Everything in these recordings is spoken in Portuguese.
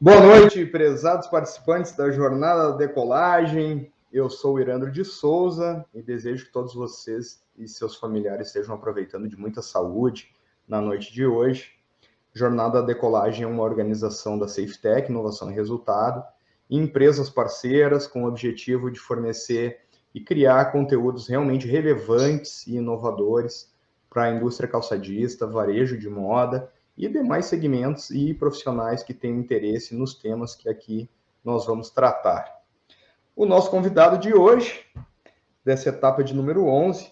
Boa noite, prezados participantes da Jornada da Decolagem. Eu sou o Irandro de Souza e desejo que todos vocês e seus familiares estejam aproveitando de muita saúde na noite de hoje. Jornada da Decolagem é uma organização da SafeTech, Inovação e Resultado, e empresas parceiras com o objetivo de fornecer e criar conteúdos realmente relevantes e inovadores para a indústria calçadista, varejo de moda e demais segmentos e profissionais que tenham interesse nos temas que aqui nós vamos tratar. O nosso convidado de hoje, dessa etapa de número 11,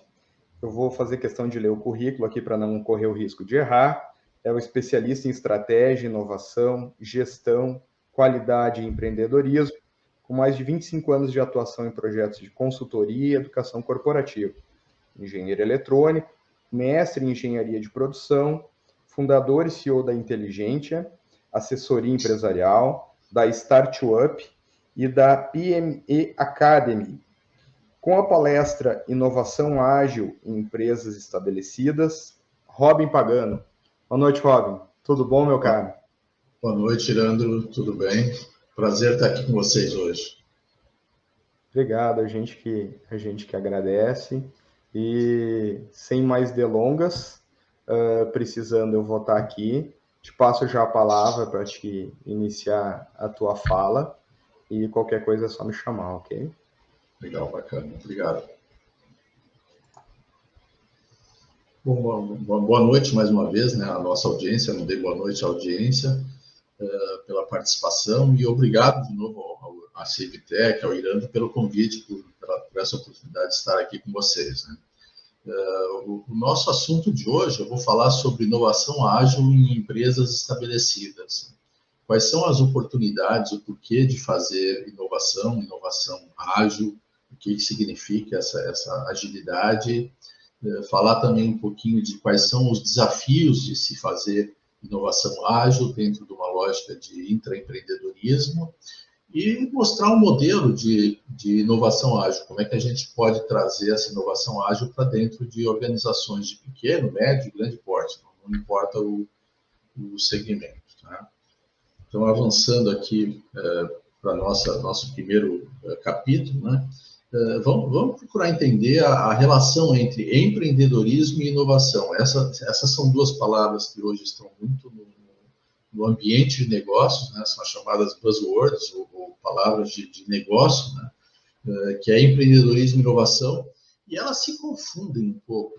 eu vou fazer questão de ler o currículo aqui para não correr o risco de errar, é o especialista em estratégia, inovação, gestão, qualidade e empreendedorismo, com mais de 25 anos de atuação em projetos de consultoria e educação corporativa. Engenheiro eletrônico, mestre em engenharia de produção, fundador e CEO da Inteligentia, assessoria empresarial, da Startup e da PME Academy, com a palestra Inovação Ágil em Empresas Estabelecidas, Robin Pagano. Boa noite, Robin. Tudo bom, meu caro? Boa noite, Irandro. Tudo bem? Prazer estar aqui com vocês hoje. Obrigado, a gente que agradece. E sem mais delongas, precisando eu vou estar aqui, te passo já a palavra para te iniciar a tua fala e qualquer coisa é só me chamar, ok? Legal, bacana. Obrigado. Bom, boa noite mais uma vez, né, a nossa audiência. Não dei boa noite à audiência pela participação e obrigado de novo à SafeTech, ao Irandro, pelo convite, por essa oportunidade de estar aqui com vocês, né? O nosso assunto de hoje, eu vou falar sobre inovação ágil em empresas estabelecidas. Quais são as oportunidades, o porquê de fazer inovação ágil, o que significa essa agilidade, falar também um pouquinho de quais são os desafios de se fazer inovação ágil dentro de uma lógica de intraempreendedorismo, e mostrar um modelo de inovação ágil, como é que a gente pode trazer essa inovação ágil para dentro de organizações de pequeno, médio e grande porte, não importa o segmento. Tá? Então, avançando aqui para nosso primeiro capítulo, né? Vamos procurar entender a relação entre empreendedorismo e inovação. Essas são duas palavras que hoje estão muito no ambiente de negócios, né? São as chamadas buzzwords, ou palavras de negócio, né? Que é empreendedorismo e inovação, e elas se confundem um pouco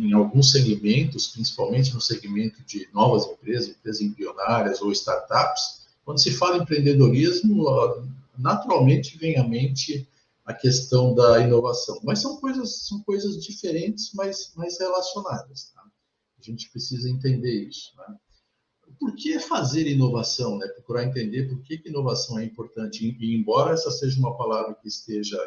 em alguns segmentos, principalmente no segmento de novas empresas embrionárias ou startups. Quando se fala em empreendedorismo, naturalmente vem à mente a questão da inovação, mas são coisas diferentes, mas relacionadas. Tá? A gente precisa entender isso. Né? Por que fazer inovação? Né? Procurar entender por que inovação é importante. E embora essa seja uma palavra que esteja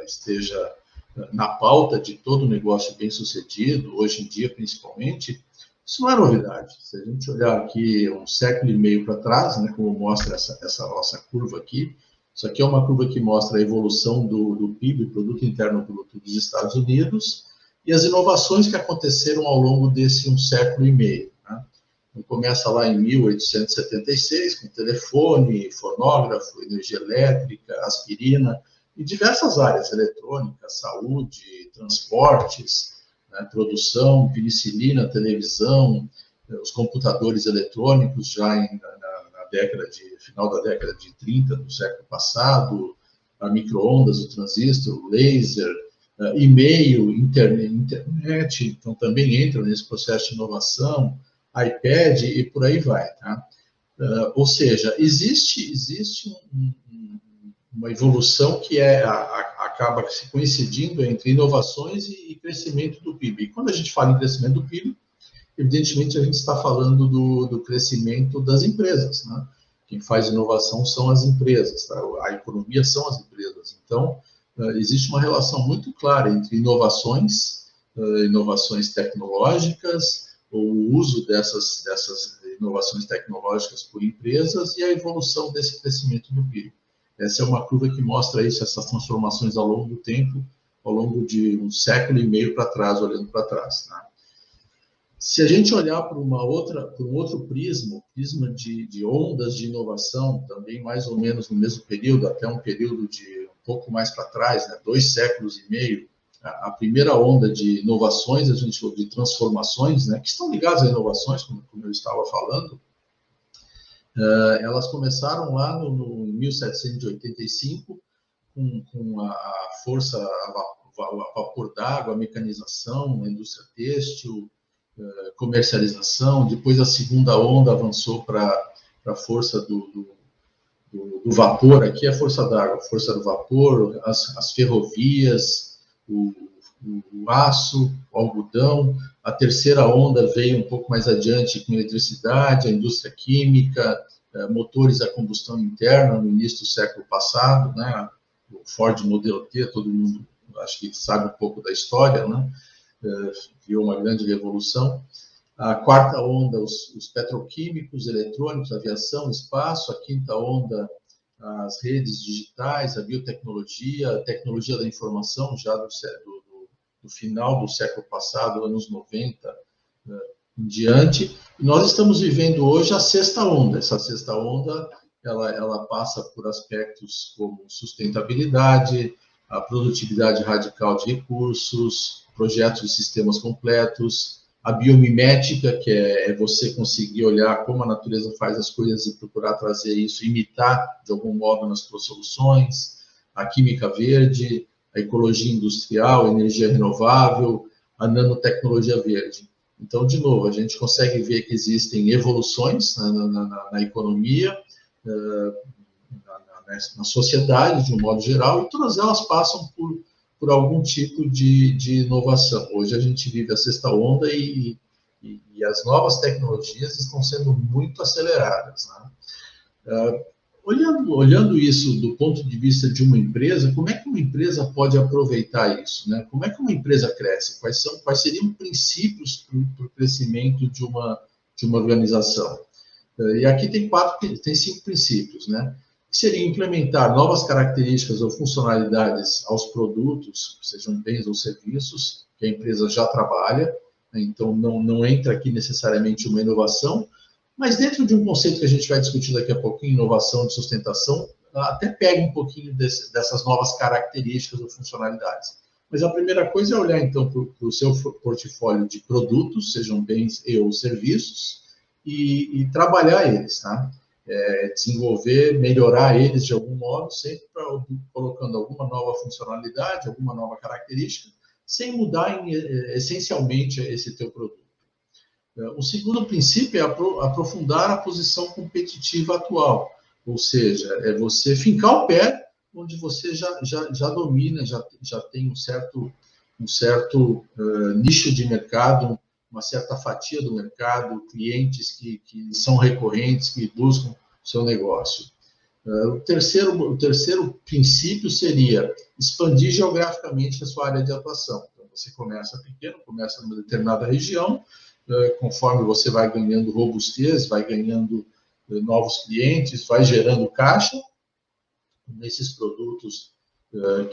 na pauta de todo negócio bem-sucedido, hoje em dia principalmente, isso não é novidade. Se a gente olhar aqui 1,5 século para trás, né, como mostra essa nossa curva aqui, isso aqui é uma curva que mostra a evolução do PIB, Produto Interno Bruto dos Estados Unidos, e as inovações que aconteceram ao longo desse 1,5 século. Né? Então, começa lá em 1876, com telefone, fonógrafo, energia elétrica, aspirina, e diversas áreas, eletrônica, saúde, transportes, né, produção, penicilina, televisão, os computadores eletrônicos já final da década de 30 do século passado, a micro-ondas, o transistor, o laser, e-mail, internet, então também entra nesse processo de inovação, iPad e por aí vai. Tá? Ou seja, existe uma evolução que acaba se coincidindo entre inovações e crescimento do PIB. E quando a gente fala em crescimento do PIB, evidentemente a gente está falando do crescimento das empresas. Né? Quem faz inovação são as empresas, tá? A economia são as empresas. Então, existe uma relação muito clara entre inovações tecnológicas, o uso dessas inovações tecnológicas por empresas e a evolução desse crescimento do PIB. Essa é uma curva que mostra isso, essas transformações ao longo do tempo, ao longo de 1,5 século para trás, olhando para trás. Tá? Se a gente olhar por um outro prisma, o prisma de ondas de inovação, também mais ou menos no mesmo período, até um período de um pouco mais para trás, né, 2 séculos e meio, a primeira onda de inovações, a gente falou de transformações, né, que estão ligadas a inovações, como eu estava falando, elas começaram lá no 1785, com a força a vapor d'água, a mecanização, a indústria têxtil, comercialização. Depois a segunda onda avançou para a força do vapor, aqui é a força d'água, a força do vapor, as ferrovias, o aço, o algodão. A terceira onda veio um pouco mais adiante com eletricidade, a indústria química, motores a combustão interna no início do século passado, né? O Ford Modelo T, todo mundo acho que sabe um pouco da história, né? Criou uma grande revolução. A quarta onda, os petroquímicos, eletrônicos, aviação, espaço. A quinta onda, as redes digitais, a biotecnologia, a tecnologia da informação, já do final do século passado, anos 90, em diante. E nós estamos vivendo hoje a sexta onda. Essa sexta onda, ela passa por aspectos como sustentabilidade, a produtividade radical de recursos, projetos de sistemas completos, a biomimética, que é você conseguir olhar como a natureza faz as coisas e procurar trazer isso, imitar de algum modo nas suas soluções, a química verde, a ecologia industrial, a energia renovável, a nanotecnologia verde. Então, de novo, a gente consegue ver que existem evoluções na economia, na sociedade, de um modo geral, e todas elas passam por algum tipo de inovação. Hoje a gente vive a sexta onda e as novas tecnologias estão sendo muito aceleradas, né? Olhando isso do ponto de vista de uma empresa, como é que uma empresa pode aproveitar isso, né? Como é que uma empresa cresce? Quais seriam princípios para o crescimento de uma organização? E aqui tem 5 princípios, né? Que seria implementar novas características ou funcionalidades aos produtos, sejam bens ou serviços, que a empresa já trabalha, né? Então não entra aqui necessariamente uma inovação, mas dentro de um conceito que a gente vai discutir daqui a pouquinho, inovação de sustentação, até pega um pouquinho dessas novas características ou funcionalidades. Mas a primeira coisa é olhar, então, para o seu portfólio de produtos, sejam bens ou serviços, e trabalhar eles, tá? Desenvolver, melhorar eles de algum modo, sempre colocando alguma nova funcionalidade, alguma nova característica, sem mudar essencialmente esse teu produto. O segundo princípio é aprofundar a posição competitiva atual, ou seja, é você fincar o pé onde você já domina, já tem um certo nicho de mercado, uma certa fatia do mercado, clientes que são recorrentes, que buscam o seu negócio. O terceiro princípio seria expandir geograficamente a sua área de atuação. Então, você começa pequeno, começa numa determinada região, conforme você vai ganhando robustez, vai ganhando novos clientes, vai gerando caixa nesses produtos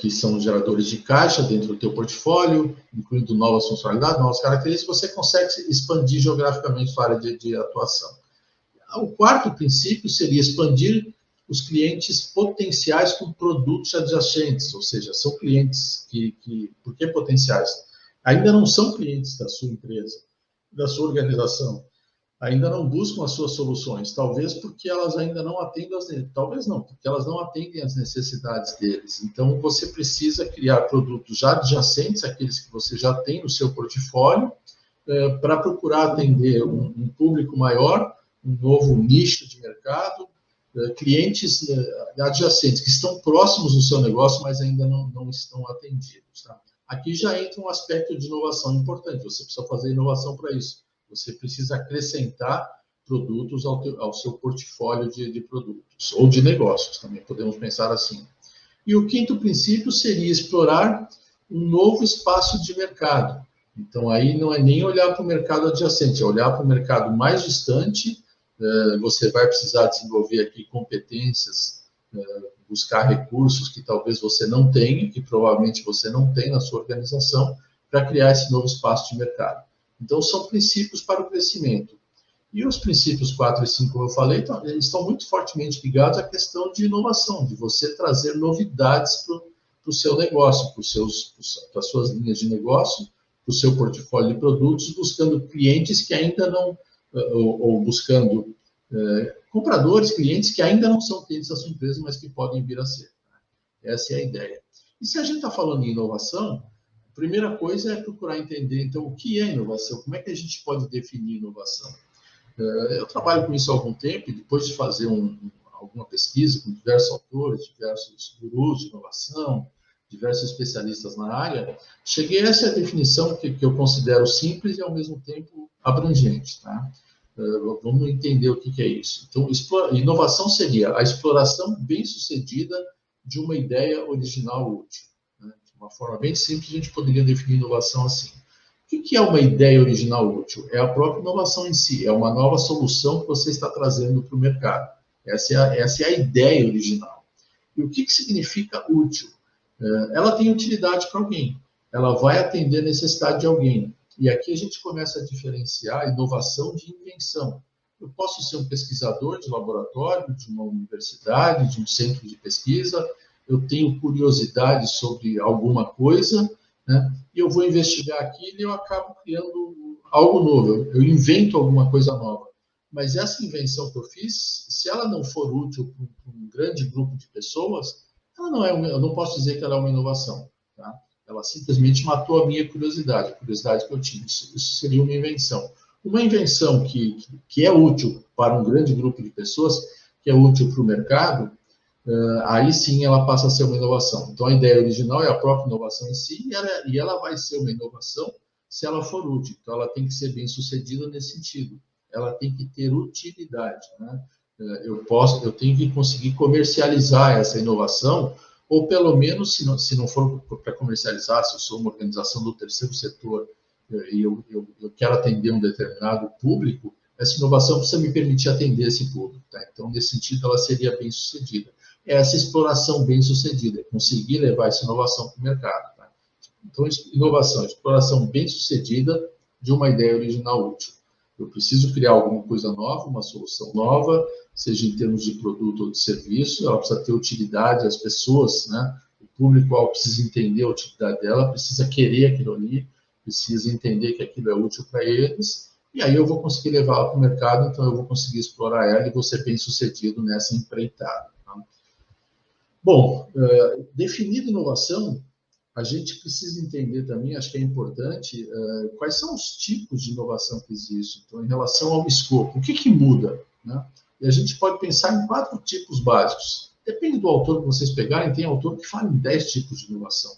que são geradores de caixa dentro do teu portfólio, incluindo novas funcionalidades, novas características, você consegue expandir geograficamente sua área de atuação. O quarto princípio seria expandir os clientes potenciais com produtos adjacentes, ou seja, são clientes por que potenciais? Ainda não são clientes da sua empresa, da sua organização, ainda não buscam as suas soluções, talvez porque elas ainda não atendem porque elas não atendem às necessidades deles. Então, você precisa criar produtos já adjacentes àqueles que você já tem no seu portfólio, para procurar atender um público maior, um novo nicho de mercado, clientes adjacentes que estão próximos do seu negócio, mas ainda não estão atendidos, tá? Aqui já entra um aspecto de inovação importante, você precisa fazer inovação para isso. Você precisa acrescentar produtos ao seu portfólio de produtos, ou de negócios, também podemos pensar assim. E o quinto princípio seria explorar um novo espaço de mercado. Então, aí não é nem olhar para o mercado adjacente, é olhar para o mercado mais distante. Você vai precisar desenvolver aqui competências, buscar recursos que talvez você não tenha, que provavelmente você não tem na sua organização, para criar esse novo espaço de mercado. Então, são princípios para o crescimento. E os princípios 4 e 5, como eu falei, eles estão muito fortemente ligados à questão de inovação, de você trazer novidades para o seu negócio, para as suas linhas de negócio, para o seu portfólio de produtos, buscando clientes que ainda não, ou buscando compradores, clientes que ainda não são clientes da sua empresa, mas que podem vir a ser. Essa é a ideia. E se a gente está falando em inovação, a primeira coisa é procurar entender, então, o que é inovação? Como é que a gente pode definir inovação? Eu trabalho com isso há algum tempo, e depois de fazer alguma pesquisa com diversos autores, diversos gurus de inovação, diversos especialistas na área, cheguei a essa definição que eu considero simples e, ao mesmo tempo, abrangente. Tá? Vamos entender o que é isso. Então, inovação seria a exploração bem-sucedida de uma ideia original útil. Né? De uma forma bem simples, a gente poderia definir inovação assim. O que é uma ideia original útil? É a própria inovação em si, é uma nova solução que você está trazendo para o mercado. Essa é a ideia original. E o que significa útil? Ela tem utilidade para alguém, ela vai atender a necessidade de alguém. E aqui a gente começa a diferenciar inovação de invenção. Eu posso ser um pesquisador de laboratório, de uma universidade, de um centro de pesquisa, eu tenho curiosidade sobre alguma coisa, né? E eu vou investigar aquilo e eu acabo criando algo novo, eu invento alguma coisa nova. Mas essa invenção que eu fiz, se ela não for útil para um grande grupo de pessoas, ela não eu não posso dizer que ela é uma inovação. Tá? Ela simplesmente matou a minha curiosidade, a curiosidade que eu tinha. Isso seria uma invenção. Uma invenção que é útil para um grande grupo de pessoas, que é útil para o mercado, aí sim ela passa a ser uma inovação. Então, a ideia original é a própria inovação em si, e ela vai ser uma inovação se ela for útil. Então, ela tem que ser bem sucedida nesse sentido. Ela tem que ter utilidade. Né? Eu tenho que conseguir comercializar essa inovação, ou pelo menos, se não for para comercializar, se eu sou uma organização do terceiro setor e eu quero atender um determinado público, essa inovação precisa me permitir atender esse público. Tá? Então, nesse sentido, ela seria bem sucedida. Essa exploração bem sucedida, é conseguir levar essa inovação para o mercado. Tá? Então, inovação, exploração bem sucedida de uma ideia original útil. Eu preciso criar alguma coisa nova, uma solução nova, seja em termos de produto ou de serviço, ela precisa ter utilidade, as pessoas, né? O público precisa entender a utilidade dela, precisa querer aquilo ali, precisa entender que aquilo é útil para eles, e aí eu vou conseguir levá-la para o mercado, então eu vou conseguir explorar ela e vou ser bem sucedido nessa empreitada. Tá? Bom, definida inovação, a gente precisa entender também, acho que é importante, quais são os tipos de inovação que existem. Então, em relação ao escopo, o que muda? Né? E a gente pode pensar em 4 tipos básicos. Depende do autor que vocês pegarem, tem autor que fala em 10 tipos de inovação.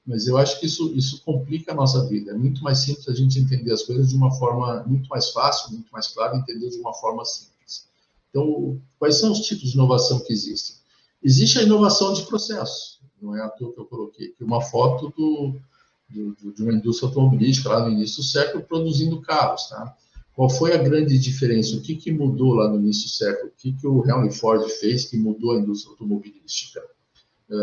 Mas eu acho que isso complica a nossa vida. É muito mais simples a gente entender as coisas de uma forma muito mais fácil, muito mais clara, entender de uma forma simples. Então, quais são os tipos de inovação que existem? Existe a inovação de processo. Não é à toa que eu coloquei aqui uma foto de uma indústria automobilística lá no início do século produzindo carros. Tá? Qual foi a grande diferença? O que mudou lá no início do século? O que o Henry Ford fez que mudou a indústria automobilística?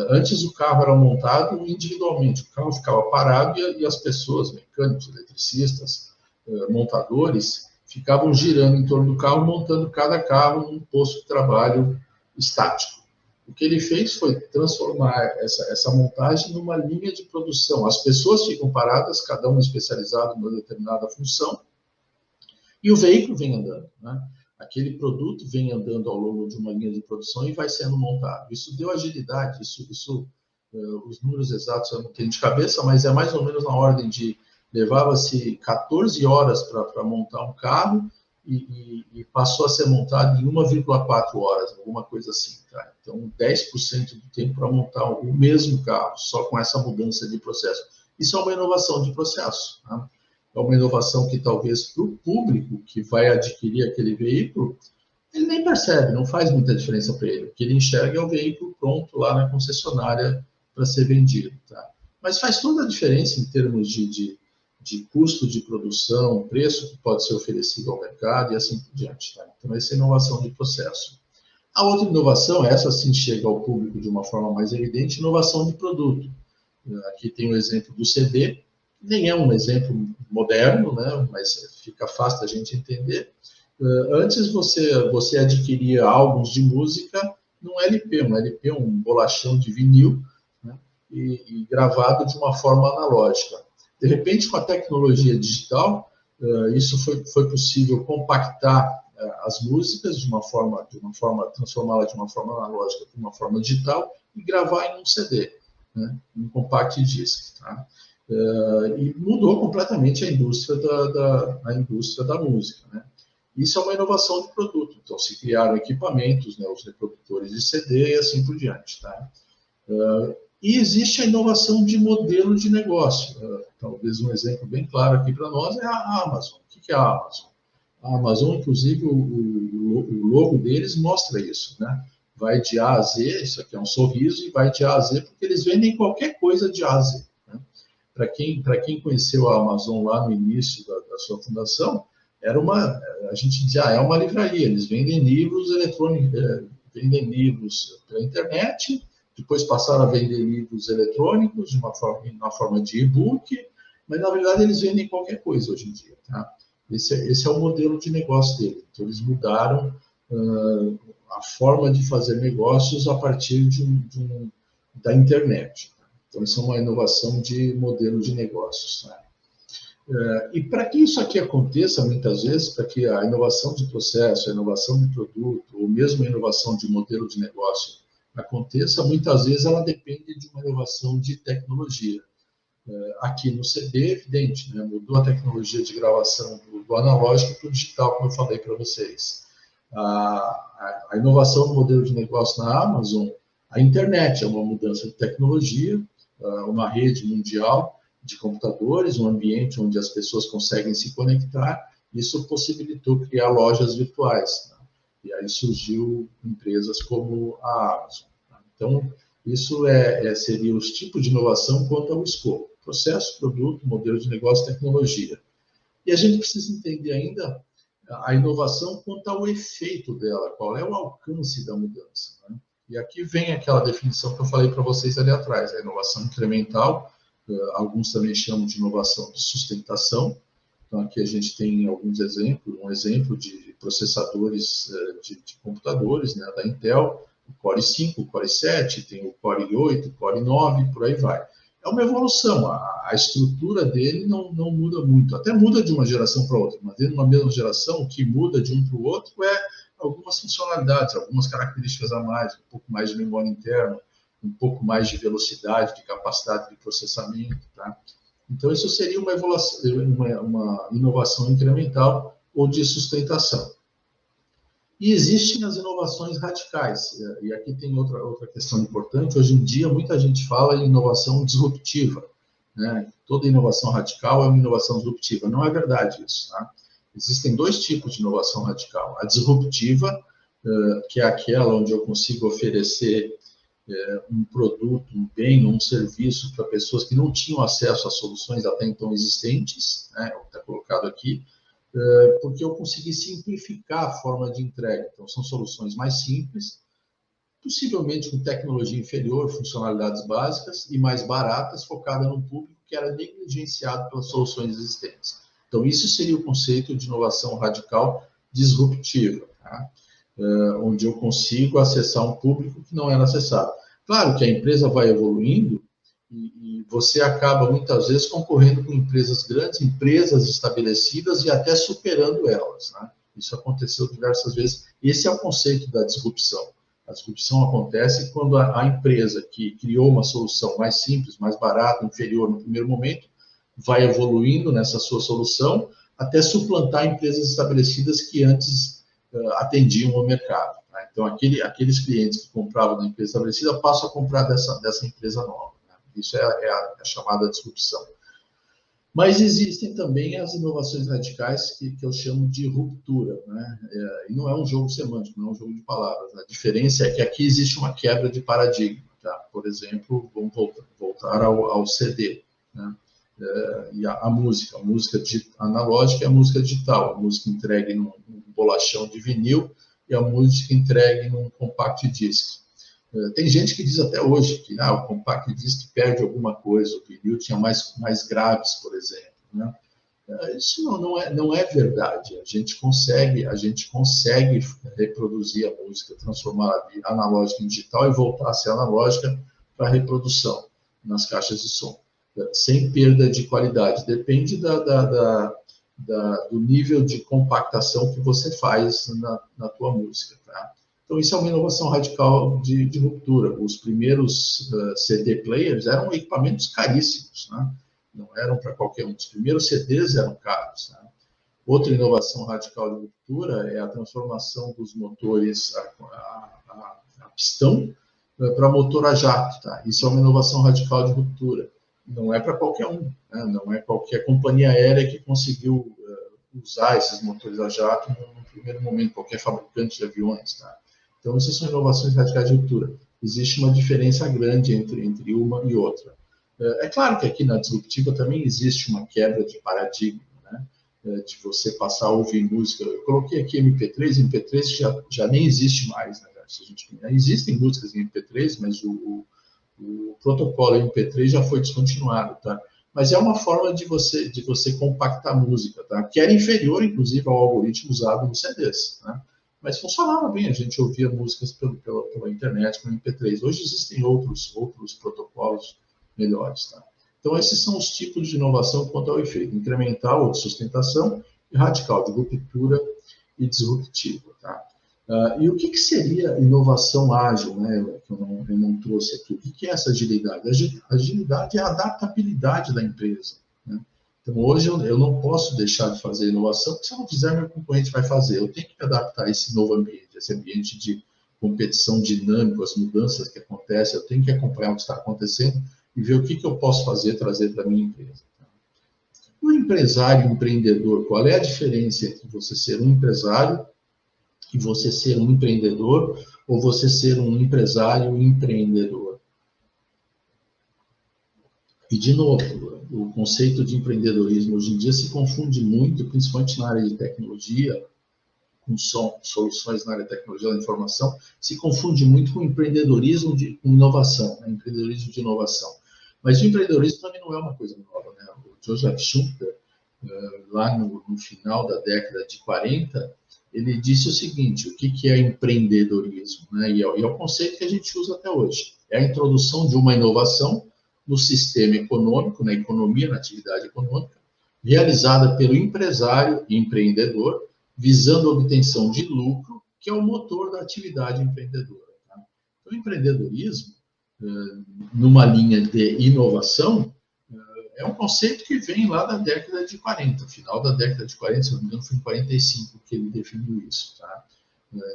Antes o carro era montado individualmente, o carro ficava parado e as pessoas, mecânicos, eletricistas, montadores, ficavam girando em torno do carro, montando cada carro num posto de trabalho estático. O que ele fez foi transformar essa montagem numa linha de produção. As pessoas ficam paradas, cada um especializado em uma determinada função, e o veículo vem andando, né? Aquele produto vem andando ao longo de uma linha de produção e vai sendo montado. Isso deu agilidade, os números exatos eu não tenho de cabeça, mas é mais ou menos na ordem de levava-se 14 horas para montar um carro e passou a ser montado em 1,4 horas, alguma coisa assim. Tá? Então, 10% do tempo para montar o mesmo carro, só com essa mudança de processo. Isso é uma inovação de processo. Tá? É uma inovação que talvez para o público que vai adquirir aquele veículo, ele nem percebe, não faz muita diferença para ele. O que ele enxerga é o veículo pronto lá na concessionária para ser vendido. Tá? Mas faz toda a diferença em termos de custo de produção, preço que pode ser oferecido ao mercado e assim por diante. Tá? Então, essa é a inovação de processo. A outra inovação, essa sim chega ao público de uma forma mais evidente, inovação de produto. Aqui tem o exemplo do CD. nem é um exemplo moderno, né, mas fica fácil da gente entender. Antes você adquiria álbuns de música num LP, um bolachão de vinil, né, e gravado de uma forma analógica. De repente, com a tecnologia digital, isso foi possível compactar as músicas de uma forma transformá-la de uma forma analógica para uma forma digital e gravar em um CD, né, um compact disc, tá? E mudou completamente a indústria da música, né? Isso é uma inovação de produto. Então, se criaram equipamentos, né, os reprodutores de CD e assim por diante, tá? E existe a inovação de modelo de negócio. Talvez um exemplo bem claro aqui para nós é a Amazon. O que é a Amazon? A Amazon, inclusive, o logo deles mostra isso, né? Vai de A a Z, isso aqui é um sorriso, e vai de A a Z, porque eles vendem qualquer coisa de A a Z, né? Para quem conheceu a Amazon lá no início da sua fundação, a gente dizia, é uma livraria, eles vendem livros eletrônicos, vendem livros pela internet, depois passaram a vender livros eletrônicos na forma de e-book, mas na verdade eles vendem qualquer coisa hoje em dia, tá? Esse é o modelo de negócio dele. Então eles mudaram a forma de fazer negócios a partir da internet. Então isso é uma inovação de modelo de negócios, tá? E para que isso aqui aconteça, muitas vezes, para que a inovação de processo, a inovação de produto, ou mesmo a inovação de modelo de negócio aconteça, muitas vezes ela depende de uma inovação de tecnologia. Aqui no CD, é evidente, né? Mudou a tecnologia de gravação do analógico para o digital, como eu falei para vocês. A inovação do modelo de negócio na Amazon, a internet é uma mudança de tecnologia, uma rede mundial de computadores, um ambiente onde as pessoas conseguem se conectar. Isso possibilitou criar lojas virtuais, né? E aí surgiu empresas como a Amazon. Então, isso seria os tipos de inovação quanto ao escopo: processo, produto, modelo de negócio, tecnologia. E a gente precisa entender ainda a inovação quanto ao efeito dela, qual é o alcance da mudança, né? E aqui vem aquela definição que eu falei para vocês ali atrás, a inovação incremental, alguns também chamam de inovação de sustentação. Então, aqui a gente tem alguns exemplos, um exemplo de processadores de computadores, né, da Intel, o Core 5, o Core 7, tem o Core 8, o Core 9, por aí vai. É uma evolução, a estrutura dele não muda muito, até muda de uma geração para outra, mas dentro de uma mesma geração, o que muda de um para o outro é algumas funcionalidades, algumas características a mais, um pouco mais de memória interna, um pouco mais de velocidade, de capacidade de processamento, tá? Então, isso seria uma inovação incremental ou de sustentação. E existem as inovações radicais, e aqui tem outra questão importante. Hoje em dia, muita gente fala em inovação disruptiva, né? Toda inovação radical é uma inovação disruptiva. Não é verdade isso, tá? Existem dois tipos de inovação radical. A disruptiva, que é aquela onde eu consigo oferecer um produto, um bem, um serviço para pessoas que não tinham acesso a soluções até então existentes, né? Está colocado aqui, porque eu consegui simplificar a forma de entrega. Então, são soluções mais simples, possivelmente com tecnologia inferior, funcionalidades básicas e mais baratas, focada num público que era negligenciado pelas soluções existentes. Então, isso seria o conceito de inovação radical disruptiva, tá? Onde eu consigo acessar um público que não era acessado. Claro que a empresa vai evoluindo e você acaba, muitas vezes, concorrendo com empresas grandes, empresas estabelecidas e até superando elas, né? Isso aconteceu diversas vezes. Esse é o conceito da disrupção. A disrupção acontece quando a empresa que criou uma solução mais simples, mais barata, inferior no primeiro momento, vai evoluindo nessa sua solução até suplantar empresas estabelecidas que antes atendiam o mercado, tá? Então, aqueles clientes que compravam da empresa estabelecida passam a comprar dessa empresa nova, né? Isso é a chamada disrupção. Mas existem também as inovações radicais que eu chamo de ruptura, né? E não é um jogo semântico, não é um jogo de palavras. A diferença é que aqui existe uma quebra de paradigma, tá? Por exemplo, vamos voltar ao CD, né? E a música analógica e a música digital, a música entregue num bolachão de vinil e a música entregue num compact disc. Tem gente que diz até hoje que o compact disc perde alguma coisa, o vinil tinha mais graves, por exemplo, né? Isso não é verdade. A gente consegue reproduzir a música, transformar a analógica em digital e voltar a ser analógica para reprodução nas caixas de som, sem perda de qualidade. Depende do nível de compactação que você faz na tua música, tá? Então, isso é uma inovação radical de ruptura. Os primeiros CD players eram equipamentos caríssimos, né? Não eram para qualquer um. Os primeiros CDs eram caros, né? Outra inovação radical de ruptura é a transformação dos motores a pistão para motor a jato, tá? Isso é uma inovação radical de ruptura. Não é para qualquer um, né? Não é qualquer companhia aérea que conseguiu usar esses motores a jato no primeiro momento, qualquer fabricante de aviões, tá? Então, essas são inovações radicais de ruptura. Existe uma diferença grande entre uma e outra. É claro que aqui na Disruptiva também existe uma quebra de paradigma, né? De você passar a ouvir música. Eu coloquei aqui MP3 já nem existe mais, né? Existem músicas em MP3, mas o protocolo MP3 já foi descontinuado, tá? Mas é uma forma de você compactar a música, tá? Que era inferior, inclusive, ao algoritmo usado nos CDs, né? Mas funcionava bem, a gente ouvia músicas pela internet com MP3. Hoje existem outros protocolos melhores, tá? Então, esses são os tipos de inovação quanto ao efeito: incremental ou de sustentação, e radical, de ruptura e disruptiva, tá? E o que seria inovação ágil, né, que eu não trouxe aqui? O que é essa agilidade? A agilidade é a adaptabilidade da empresa, né? Então, hoje eu não posso deixar de fazer inovação, porque se eu não fizer, meu concorrente vai fazer. Eu tenho que me adaptar a esse novo ambiente, esse ambiente de competição dinâmico, as mudanças que acontecem. Eu tenho que acompanhar o que está acontecendo e ver o que eu posso fazer, trazer para a minha empresa. O empresário e o empreendedor, qual é a diferença entre você ser um empresário e você ser um empreendedor, ou você ser um empresário empreendedor? E, de novo, o conceito de empreendedorismo hoje em dia se confunde muito, principalmente na área de tecnologia, com soluções na área de tecnologia da informação, se confunde muito com empreendedorismo com inovação, né? Empreendedorismo de inovação. Mas o empreendedorismo também não é uma coisa nova, né? O Joseph Schumpeter, lá no final da década de 40, ele disse o seguinte: o que é empreendedorismo, né? E é o conceito que a gente usa até hoje. É a introdução de uma inovação no sistema econômico, na economia, na atividade econômica, realizada pelo empresário e empreendedor, visando a obtenção de lucro, que é o motor da atividade empreendedora, tá? Então, o empreendedorismo, numa linha de inovação, é um conceito que vem lá da década de 40, final da década de 40, se não me engano, foi em 45 que ele definiu isso, tá?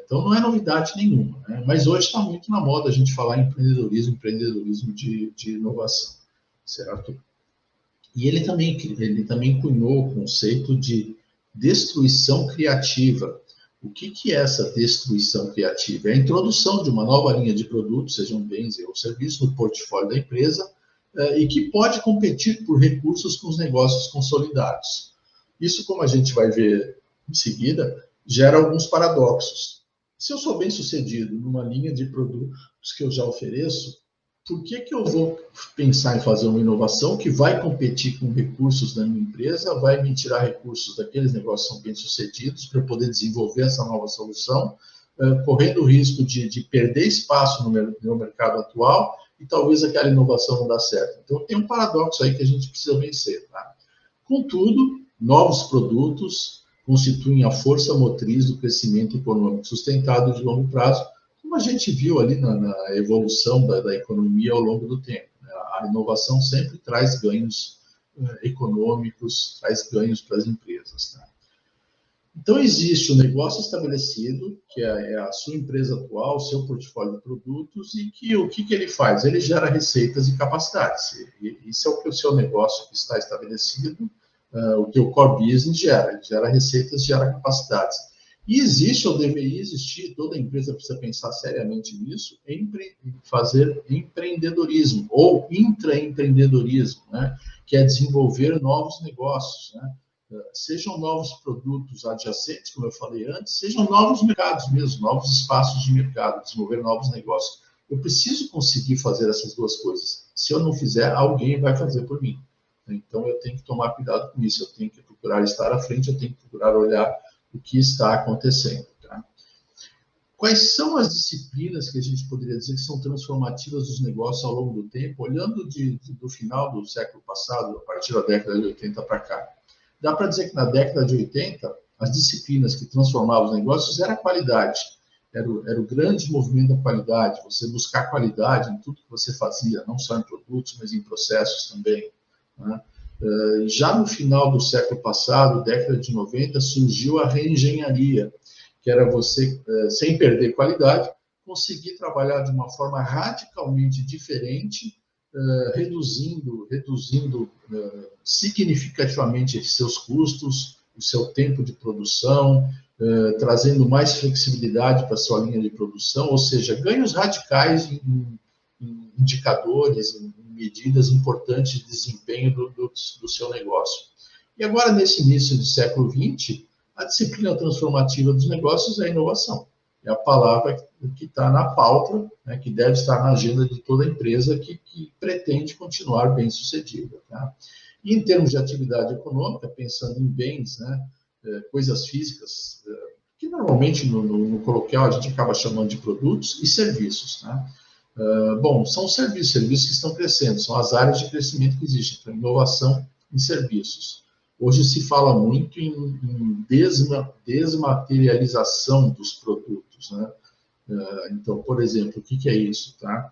Então, não é novidade nenhuma, né? Mas hoje está muito na moda a gente falar em empreendedorismo de inovação, certo? E ele também cunhou o conceito de destruição criativa. O que é essa destruição criativa? É a introdução de uma nova linha de produtos, sejam bens ou serviços, no portfólio da empresa, e que pode competir por recursos com os negócios consolidados. Isso, como a gente vai ver em seguida, gera alguns paradoxos. Se eu sou bem sucedido numa linha de produtos que eu já ofereço, por que eu vou pensar em fazer uma inovação que vai competir com recursos da minha empresa, vai me tirar recursos daqueles negócios que são bem sucedidos para eu poder desenvolver essa nova solução, correndo o risco de perder espaço no meu mercado atual e talvez aquela inovação não dá certo? Então, tem um paradoxo aí que a gente precisa vencer, tá? Contudo, novos produtos constituem a força motriz do crescimento econômico sustentado de longo prazo, como a gente viu ali na evolução da economia ao longo do tempo, né? A inovação sempre traz ganhos econômicos, traz ganhos para as empresas, tá? Então, existe um negócio estabelecido, que é a sua empresa atual, o seu portfólio de produtos, e o que ele faz? Ele gera receitas e capacidades. Isso é o que o seu negócio que está estabelecido, o teu core business gera. Ele gera receitas, gera capacidades. E existe, ou deveria existir, toda empresa precisa pensar seriamente nisso, em fazer empreendedorismo, ou intraempreendedorismo, né? Que é desenvolver novos negócios, né? Sejam novos produtos adjacentes, como eu falei antes, sejam novos mercados mesmo, novos espaços de mercado, desenvolver novos negócios. eu preciso conseguir fazer essas duas coisas. Se eu não fizer, alguém vai fazer por mim. Então, eu tenho que tomar cuidado com isso, eu tenho que procurar estar à frente, eu tenho que procurar olhar o que está acontecendo. Tá? Quais são as disciplinas que a gente poderia dizer que são transformativas dos negócios ao longo do tempo, olhando do final do século passado, a partir da década de 80 para cá? Dá para dizer que na década de 80, as disciplinas que transformavam os negócios era a qualidade, era o grande movimento da qualidade, você buscar qualidade em tudo que você fazia, não só em produtos, mas em processos também. Né? Já no final do século passado, década de 90, surgiu a reengenharia, que era você, sem perder qualidade, conseguir trabalhar de uma forma radicalmente diferente, reduzindo significativamente seus custos, o seu tempo de produção, trazendo mais flexibilidade para a sua linha de produção, ou seja, ganhos radicais em indicadores, em medidas importantes de desempenho do seu negócio. E agora, nesse início do século XX, a disciplina transformativa dos negócios é a inovação. É a palavra que está na pauta, né, que deve estar na agenda de toda empresa que pretende continuar bem-sucedida. Tá? E em termos de atividade econômica, pensando em bens, né, coisas físicas, que normalmente no coloquial a gente acaba chamando de produtos e serviços. Né? Bom, são os serviços que estão crescendo, são as áreas de crescimento que existem, então inovação em serviços. Hoje se fala muito em desmaterialização dos produtos. Né? Então, por exemplo, o que é isso? Tá?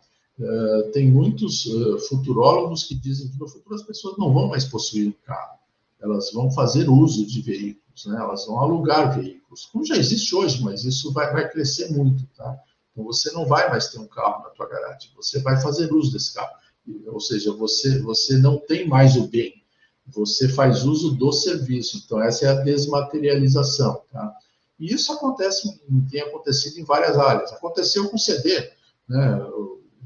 Tem muitos futurólogos que dizem que no futuro as pessoas não vão mais possuir um carro, elas vão fazer uso de veículos, né? Elas vão alugar veículos, como já existe hoje, mas isso vai crescer muito. Tá? Então, você não vai mais ter um carro na tua garagem, você vai fazer uso desse carro. Ou seja, você não tem mais o bem, você faz uso do serviço. Então, essa é a desmaterialização. Tá? E isso tem acontecido em várias áreas. Aconteceu com o CD. Né?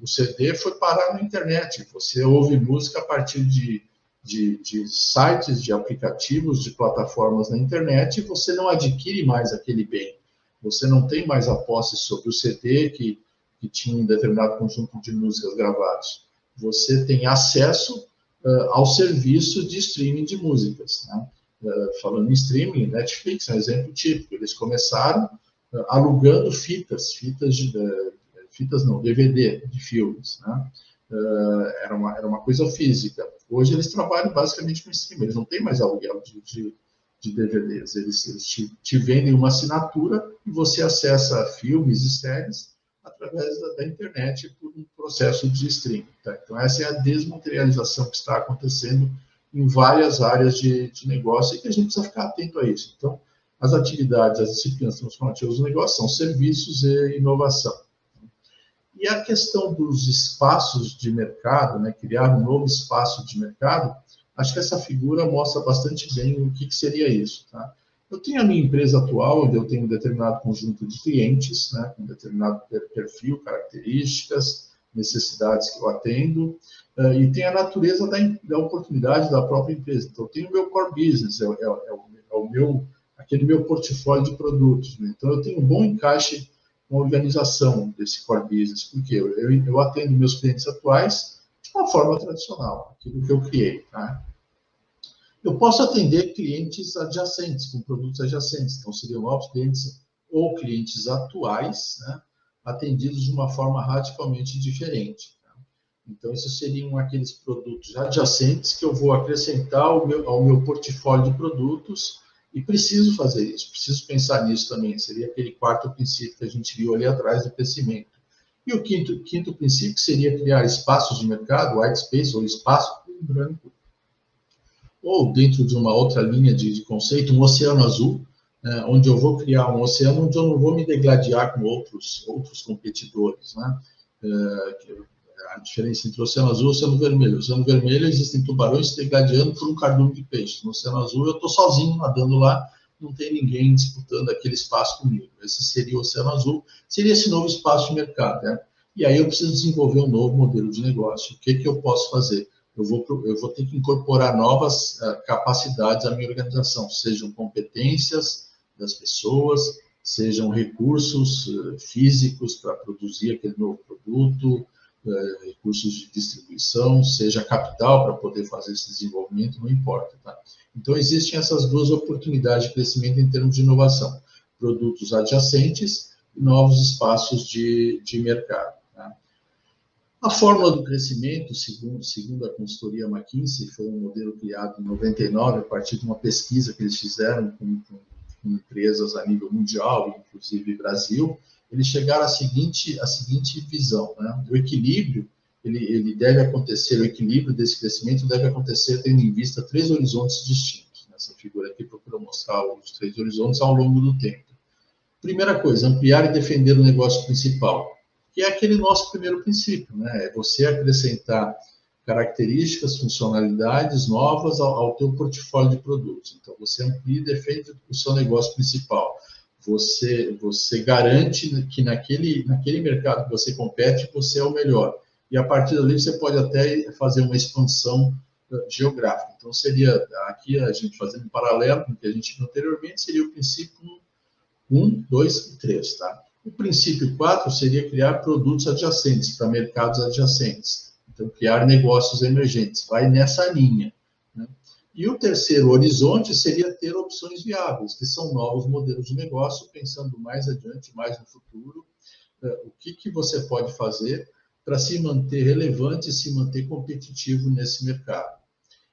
O CD foi parar na internet. Você ouve música a partir de sites, de aplicativos, de plataformas na internet, e você não adquire mais aquele bem. Você não tem mais a posse sobre o CD que tinha um determinado conjunto de músicas gravadas. Você tem acesso ao serviço de streaming de músicas. Né? Falando em streaming, Netflix é um exemplo típico. Eles começaram alugando DVD de filmes. Né? Era uma coisa física. Hoje eles trabalham basicamente com streaming, eles não têm mais aluguel de DVDs, eles te vendem uma assinatura e você acessa filmes e séries através da internet por um processo de streaming. Tá? Então, essa é a desmaterialização que está acontecendo em várias áreas de negócio e que a gente precisa ficar atento a isso. Então, as atividades, as disciplinas transformativas do negócio são serviços e inovação. E a questão dos espaços de mercado, né, criar um novo espaço de mercado, acho que essa figura mostra bastante bem o que seria isso. Tá? Eu tenho a minha empresa atual, onde eu tenho um determinado conjunto de clientes, né, com determinado perfil, características, necessidades que eu atendo, e tem a natureza da oportunidade da própria empresa. Então, eu tenho o meu core business, aquele meu portfólio de produtos. Né? Então, eu tenho um bom encaixe com a organização desse core business, porque eu atendo meus clientes atuais de uma forma tradicional, aquilo que eu criei. Tá? Eu posso atender clientes adjacentes, com produtos adjacentes, então seriam novos clientes ou clientes atuais, né, atendidos de uma forma radicalmente diferente. Tá? Então, esses seriam aqueles produtos adjacentes que eu vou acrescentar ao meu portfólio de produtos e preciso fazer isso, preciso pensar nisso também. Seria aquele quarto princípio que a gente viu ali atrás do crescimento. E o quinto princípio seria criar espaços de mercado, white space, ou espaço em branco, ou dentro de uma outra linha de conceito, um oceano azul, onde eu vou criar um oceano onde eu não vou me degladiar com outros competidores. Né? A diferença entre o oceano azul e o oceano vermelho. No oceano vermelho existem tubarões se degladiando por um cardume de peixe. No oceano azul eu estou sozinho nadando lá, não tem ninguém disputando aquele espaço comigo. Esse seria o oceano azul, seria esse novo espaço de mercado. Né? E aí eu preciso desenvolver um novo modelo de negócio. O que eu posso fazer? Eu vou ter que incorporar novas capacidades à minha organização, sejam competências das pessoas, sejam recursos físicos para produzir aquele novo produto, recursos de distribuição, seja capital para poder fazer esse desenvolvimento, não importa. Tá? Então, existem essas duas oportunidades de crescimento em termos de inovação, produtos adjacentes e novos espaços de mercado. Tá? A fórmula do crescimento, segundo a consultoria McKinsey, foi um modelo criado em 99, a partir de uma pesquisa que eles fizeram com empresas a nível mundial, inclusive Brasil. Eles chegaram à seguinte visão, né? O equilíbrio, ele deve acontecer, o equilíbrio desse crescimento deve acontecer tendo em vista 3 horizontes distintos. Nessa figura aqui, procura mostrar os 3 horizontes ao longo do tempo. Primeira coisa, ampliar e defender o negócio principal, que é aquele nosso primeiro princípio, né? É você acrescentar características, funcionalidades novas ao teu portfólio de produtos. Então, você amplia e defende o seu negócio principal. Você garante que naquele mercado que você compete, você é o melhor. E, a partir dali, você pode até fazer uma expansão geográfica. Então, seria, aqui a gente fazendo um paralelo com o que a gente viu anteriormente, seria o princípio 1, 2 e 3. Tá? O princípio 4 seria criar produtos adjacentes, para mercados adjacentes. Então, criar negócios emergentes. Vai nessa linha. Né? E o terceiro horizonte seria ter opções viáveis, que são novos modelos de negócio, pensando mais adiante, mais no futuro, o que você pode fazer para se manter relevante e se manter competitivo nesse mercado.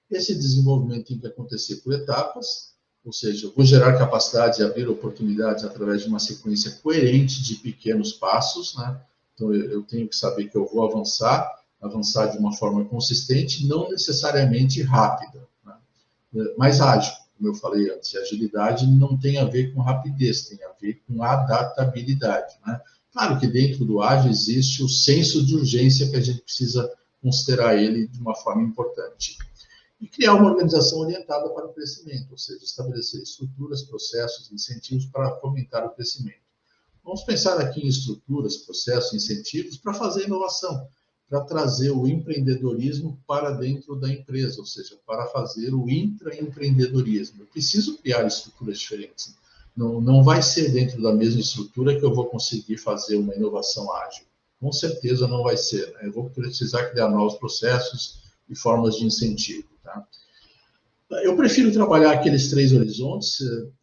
Esse desenvolvimento tem que acontecer por etapas, ou seja, eu vou gerar capacidade e abrir oportunidades através de uma sequência coerente de pequenos passos, né? Então, eu tenho que saber que eu vou avançar de uma forma consistente, não necessariamente rápida, né? Mas ágil, como eu falei antes. E agilidade não tem a ver com rapidez, tem a ver com adaptabilidade, né? Claro que dentro do ágil existe o senso de urgência que a gente precisa considerar ele de uma forma importante. E criar uma organização orientada para o crescimento, ou seja, estabelecer estruturas, processos, incentivos para fomentar o crescimento. Vamos pensar aqui em estruturas, processos, incentivos para fazer inovação, para trazer o empreendedorismo para dentro da empresa, ou seja, para fazer o intraempreendedorismo. Eu preciso criar estruturas diferentes. Não vai ser dentro da mesma estrutura que eu vou conseguir fazer uma inovação ágil. Com certeza não vai ser. Né? Eu vou precisar criar novos processos e formas de incentivo. Tá? Eu prefiro trabalhar aqueles 3 horizontes,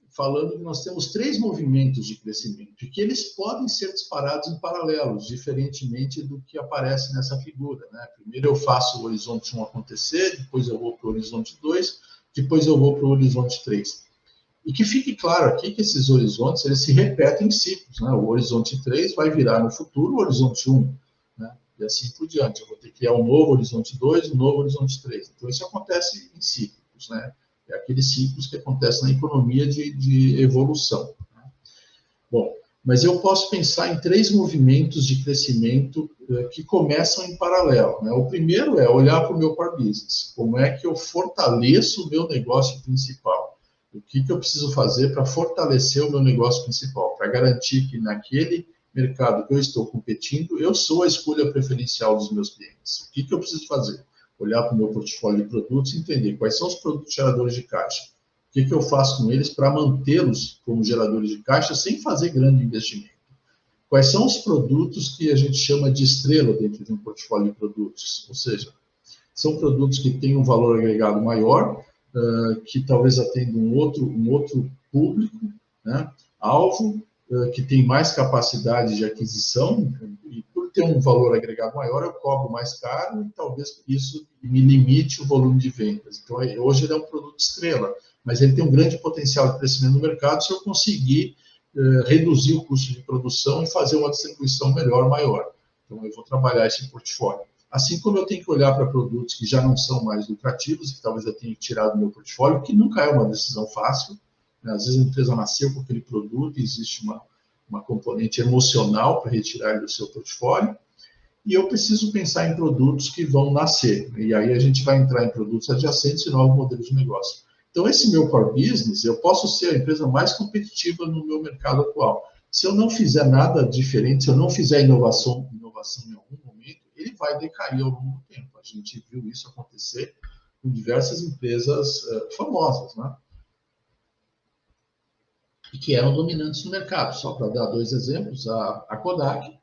falando que nós temos 3 movimentos de crescimento e que eles podem ser disparados em paralelos, diferentemente do que aparece nessa figura. Né? Primeiro eu faço o horizonte 1 acontecer, depois eu vou para o horizonte 2, depois eu vou para o horizonte 3. E que fique claro aqui que esses horizontes eles se repetem em ciclos. Né? O horizonte 3 vai virar no futuro o horizonte 1. Né? E assim por diante. Eu vou ter que criar um novo horizonte 2, um novo horizonte 3. Então, isso acontece em ciclos. Né? É aqueles ciclos que acontecem na economia de evolução. Né? Bom, mas eu posso pensar em 3 movimentos de crescimento que começam em paralelo. Né? O primeiro é olhar para o meu core business. Como é que eu fortaleço o meu negócio principal? O que eu preciso fazer para fortalecer o meu negócio principal? Para garantir que naquele mercado que eu estou competindo, eu sou a escolha preferencial dos meus clientes. O que eu preciso fazer? Olhar para o meu portfólio de produtos e entender quais são os produtos geradores de caixa. O que eu faço com eles para mantê-los como geradores de caixa sem fazer grande investimento? Quais são os produtos que a gente chama de estrela dentro de um portfólio de produtos? Ou seja, são produtos que têm um valor agregado maior, que talvez atendam um outro público, né, alvo, que tem mais capacidade de aquisição, e por ter um valor agregado maior, eu cobro mais caro, e talvez isso me limite o volume de vendas. Então, hoje ele é um produto estrela, mas ele tem um grande potencial de crescimento no mercado se eu conseguir reduzir o custo de produção e fazer uma distribuição melhor, maior. Então, eu vou trabalhar esse portfólio. Assim como eu tenho que olhar para produtos que já não são mais lucrativos, e que talvez eu tenha que tirar do meu portfólio, que nunca é uma decisão fácil. Né? Às vezes a empresa nasceu com aquele produto e existe uma componente emocional para retirar ele do seu portfólio. E eu preciso pensar em produtos que vão nascer. E aí a gente vai entrar em produtos adjacentes e novos modelos de negócio. Então, esse meu core business, eu posso ser a empresa mais competitiva no meu mercado atual. Se eu não fizer nada diferente, se eu não fizer inovação em algum momento, ele vai decair ao longo do tempo. A gente viu isso acontecer com diversas empresas famosas, né? e que eram dominantes no mercado. Só para dar 2 exemplos, a Kodak,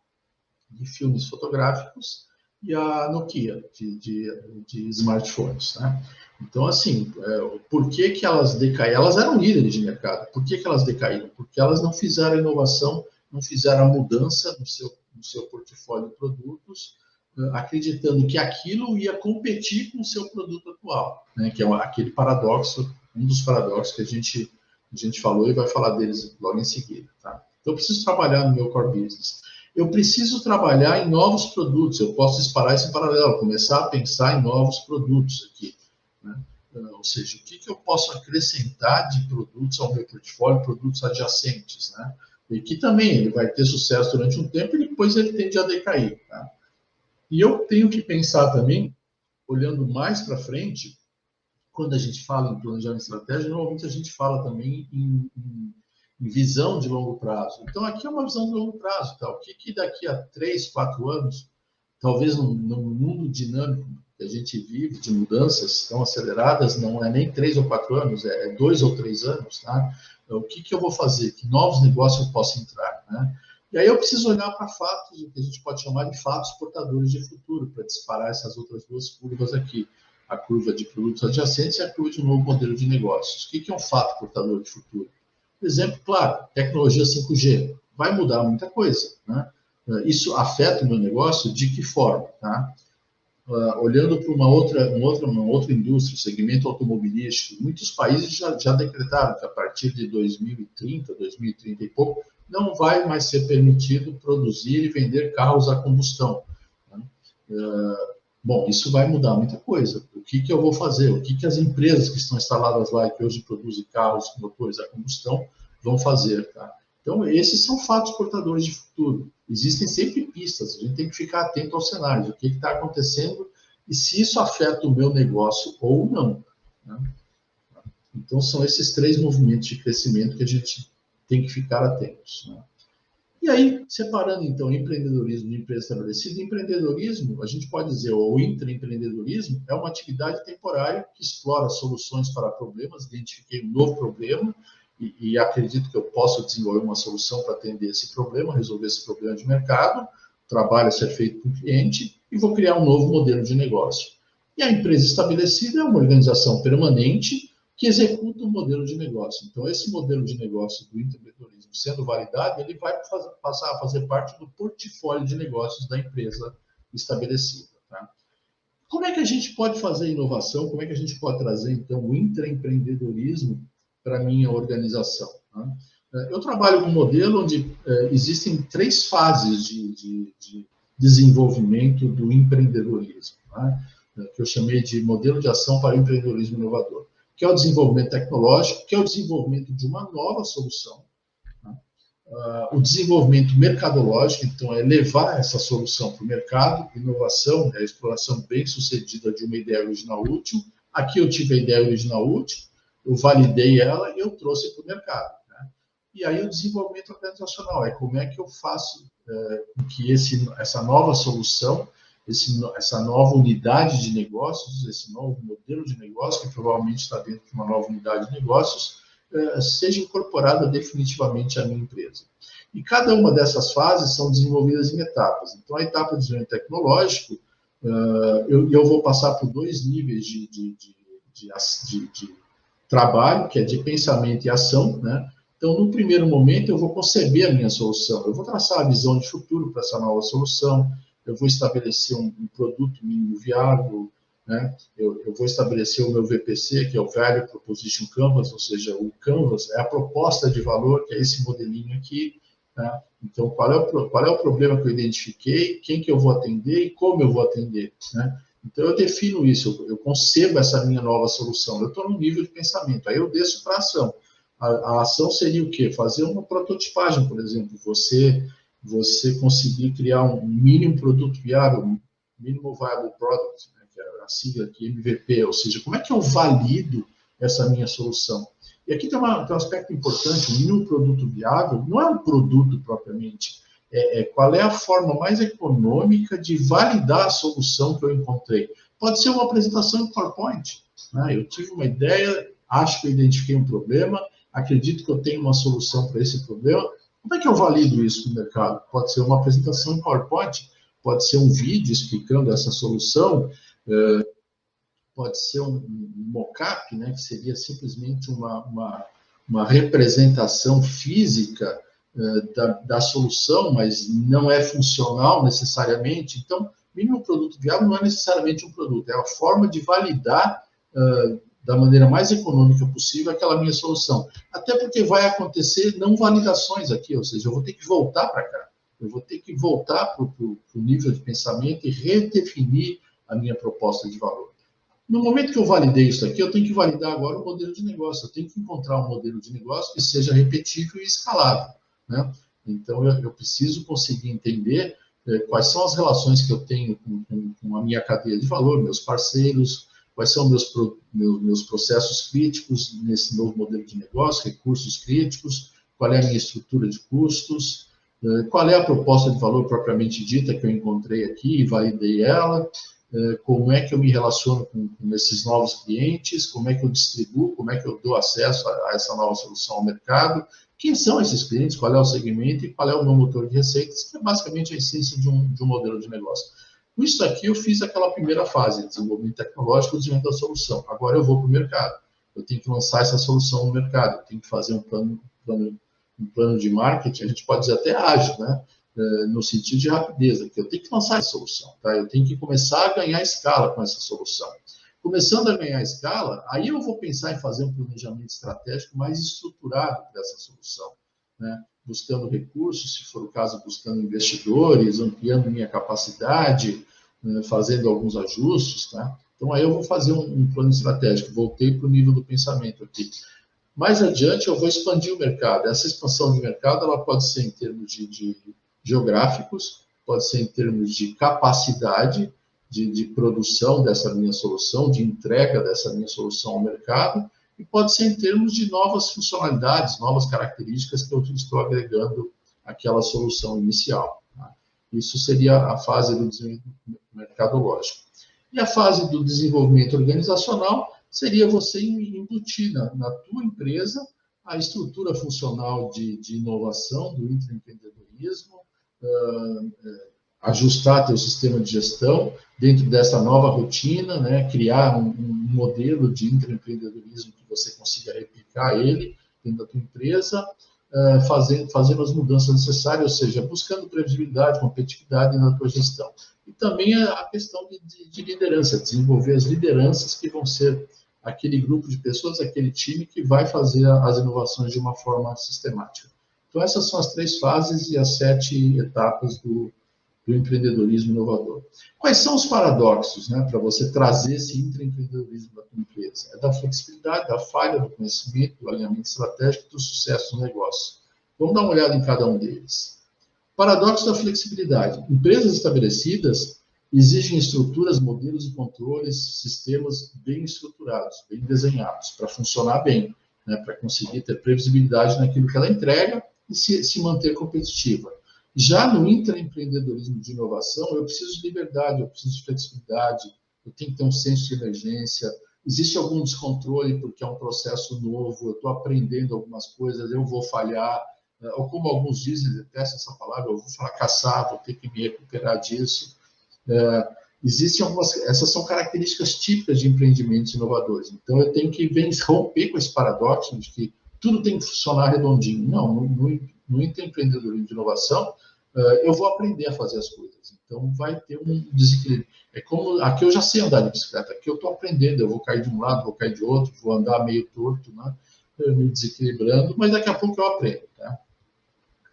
de filmes fotográficos, e a Nokia, de smartphones. Né? Então, assim, por que elas decaíram? Elas eram líderes de mercado. Por que elas decaíram? Porque elas não fizeram a inovação, não fizeram a mudança no seu portfólio de produtos, acreditando que aquilo ia competir com o seu produto atual, né? Que é aquele paradoxo, um dos paradoxos que a gente falou e vai falar deles logo em seguida. Tá? Então, eu preciso trabalhar no meu core business. Eu preciso trabalhar em novos produtos. Eu posso disparar isso em paralelo, começar a pensar em novos produtos aqui. Né? Ou seja, o que eu posso acrescentar de produtos ao meu portfólio, produtos adjacentes, né? E que também ele vai ter sucesso durante um tempo e depois ele tende a decair. Tá? E eu tenho que pensar também, olhando mais para frente, quando a gente fala em planejamento estratégico, normalmente a gente fala também em visão de longo prazo. Então, aqui é uma visão de longo prazo. Tá? O que daqui a 3, 4 anos, talvez no mundo dinâmico que a gente vive, de mudanças tão aceleradas, não é nem 3 ou 4 anos, é 2 ou 3 anos. Tá? Então, o que eu vou fazer? Que novos negócios eu posso entrar? Né? E aí eu preciso olhar para fatos, o que a gente pode chamar de fatos portadores de futuro, para disparar essas outras 2 curvas aqui. A curva de produtos adjacentes e a curva de um novo modelo de negócios. O que é um fato portador de futuro? Exemplo claro, tecnologia 5G. Vai mudar muita coisa. Né? Isso afeta o meu negócio de que forma? Tá? Olhando para uma outra indústria, segmento automobilístico, muitos países já decretaram que a partir de 2030 e pouco, não vai mais ser permitido produzir e vender carros a combustão. Né? Bom, isso vai mudar muita coisa. O que eu vou fazer? O que as empresas que estão instaladas lá e que hoje produzem carros, motores a combustão, vão fazer? Tá? Então, esses são fatos portadores de futuro. Existem sempre pistas, a gente tem que ficar atento aos cenários, o que está acontecendo e se isso afeta o meu negócio ou não. Né? Então, são esses 3 movimentos de crescimento que a gente tem que ficar atentos. Né? E aí, separando, então, empreendedorismo de empresa estabelecida, empreendedorismo, a gente pode dizer, ou intraempreendedorismo, é uma atividade temporária que explora soluções para problemas, identifiquei um novo problema e acredito que eu posso desenvolver uma solução para atender esse problema, resolver esse problema de mercado, o trabalho a ser feito com o cliente e vou criar um novo modelo de negócio. E a empresa estabelecida é uma organização permanente que executa um modelo de negócio. Então, esse modelo de negócio do empreendedorismo sendo validado, ele vai passar a fazer parte do portfólio de negócios da empresa estabelecida. Tá? Como é que a gente pode fazer inovação? Como é que a gente pode trazer, então, o intraempreendedorismo para a minha organização? Tá? Eu trabalho com um modelo onde existem 3 fases de desenvolvimento do empreendedorismo, tá? Que eu chamei de modelo de ação para o empreendedorismo inovador, que é o desenvolvimento tecnológico, que é o desenvolvimento de uma nova solução, tá? O desenvolvimento mercadológico, então, é levar essa solução para o mercado, inovação, é a exploração bem-sucedida de uma ideia original útil. Aqui eu tive a ideia original útil, eu validei ela e eu trouxe para o mercado. Né? E aí o desenvolvimento organizacional, é como é que eu faço que essa nova solução, essa nova unidade de negócios, esse novo modelo de negócio, que provavelmente está dentro de uma nova unidade de negócios, seja incorporada definitivamente à minha empresa. E cada uma dessas fases são desenvolvidas em etapas. Então, a etapa de desenvolvimento tecnológico, eu vou passar por 2 níveis de trabalho, que é de pensamento e ação, né? Então, no primeiro momento, eu vou conceber a minha solução, eu vou traçar a visão de futuro para essa nova solução, eu vou estabelecer um produto mínimo viável, né? Eu vou estabelecer o meu VPC, que é o Value Proposition Canvas, ou seja, o Canvas é a proposta de valor, que é esse modelinho aqui. Tá? Então, qual é o problema que eu identifiquei, quem que eu vou atender e como eu vou atender. Né? Então, eu defino isso, eu concebo essa minha nova solução, eu estou num nível de pensamento, aí eu desço para a ação. A ação seria o quê? Fazer uma prototipagem, por exemplo, você conseguir criar um mínimo produto viável, um Minimal Viable Product, né, que é a sigla aqui, MVP, ou seja, como é que eu valido essa minha solução? E aqui tem um aspecto importante, o mínimo produto viável não é um produto propriamente, qual é a forma mais econômica de validar a solução que eu encontrei. Pode ser uma apresentação em PowerPoint, né? Eu tive uma ideia, acho que eu identifiquei um problema, acredito que eu tenho uma solução para esse problema. Como é que eu valido isso no mercado? Pode ser uma apresentação em PowerPoint, pode ser um vídeo explicando essa solução, pode ser um mock-up, né, que seria simplesmente uma representação física da solução, mas não é funcional necessariamente. Então, mínimo produto viável não é necessariamente um produto, é a forma de validar da maneira mais econômica possível aquela minha solução. Até porque vai acontecer não validações aqui, ou seja, eu vou ter que voltar para cá, eu vou ter que voltar para o nível de pensamento e redefinir a minha proposta de valor. No momento que eu validei isso aqui, eu tenho que validar agora o modelo de negócio, eu tenho que encontrar um modelo de negócio que seja repetível e escalável, né? Então, eu preciso conseguir entender quais são as relações que eu tenho com a minha cadeia de valor, meus parceiros, quais são meus processos críticos nesse novo modelo de negócio, recursos críticos, qual é a minha estrutura de custos, qual é a proposta de valor propriamente dita que eu encontrei aqui e validei ela, como é que eu me relaciono com esses novos clientes, como é que eu distribuo, como é que eu dou acesso a essa nova solução ao mercado, quem são esses clientes, qual é o segmento e qual é o meu motor de receitas, que é basicamente a essência de um modelo de negócio. Com isso aqui, eu fiz aquela primeira fase, desenvolvimento tecnológico, desenvolvimento da solução. Agora eu vou para o mercado. Eu tenho que lançar essa solução no mercado. Eu tenho que fazer um plano de marketing, a gente pode dizer até ágil, né? No sentido de rapidez, que eu tenho que lançar essa solução. Tá? Eu tenho que começar a ganhar escala com essa solução. Começando a ganhar escala, aí eu vou pensar em fazer um planejamento estratégico mais estruturado dessa solução, né? Buscando recursos, se for o caso, buscando investidores, ampliando minha capacidade, fazendo alguns ajustes, tá? Então, aí eu vou fazer um plano estratégico, voltei para o nível do pensamento aqui. Mais adiante, eu vou expandir o mercado. Essa expansão de mercado, ela pode ser em termos de geográficos, pode ser em termos de capacidade de produção dessa minha solução, de entrega dessa minha solução ao mercado, e pode ser em termos de novas funcionalidades, novas características que eu estou agregando àquela solução inicial. Tá? Isso seria a fase do desenvolvimento mercadológico. E a fase do desenvolvimento organizacional seria você embutir na tua empresa a estrutura funcional de inovação, do intraempreendedorismo, ajustar teu sistema de gestão dentro dessa nova rotina, né? Criar um modelo de intraempreendedorismo que você consiga replicar ele dentro da tua empresa, fazendo as mudanças necessárias, ou seja, buscando previsibilidade, competitividade na tua gestão. E também a questão de liderança, desenvolver as lideranças que vão ser aquele grupo de pessoas, aquele time que vai fazer as inovações de uma forma sistemática. Então, essas são as 3 fases e as 7 etapas do empreendedorismo inovador. Quais são os paradoxos, né, para você trazer esse intraempreendedorismo da tua empresa? É da flexibilidade, da falha do conhecimento, do alinhamento estratégico e do sucesso no negócio. Vamos dar uma olhada em cada um deles. Paradoxo da flexibilidade. Empresas estabelecidas exigem estruturas, modelos e controles, sistemas bem estruturados, bem desenhados, para funcionar bem, né, para conseguir ter previsibilidade naquilo que ela entrega e se manter competitiva. Já no intraempreendedorismo de inovação, eu preciso de liberdade, eu preciso de flexibilidade, eu tenho que ter um senso de emergência, existe algum descontrole porque é um processo novo, eu estou aprendendo algumas coisas, eu vou falhar, ou como alguns dizem, detesto essa palavra, eu vou fracassar, vou ter que me recuperar disso. Existem essas são características típicas de empreendimentos inovadores. Então, eu tenho que romper com esse paradoxo de que tudo tem que funcionar redondinho. Não, no intraempreendedorismo de inovação, eu vou aprender a fazer as coisas. Então, vai ter um desequilíbrio. É como, aqui eu já sei andar de bicicleta, aqui eu estou aprendendo, eu vou cair de um lado, vou cair de outro, vou andar meio torto, né, me desequilibrando, mas daqui a pouco eu aprendo. Tá?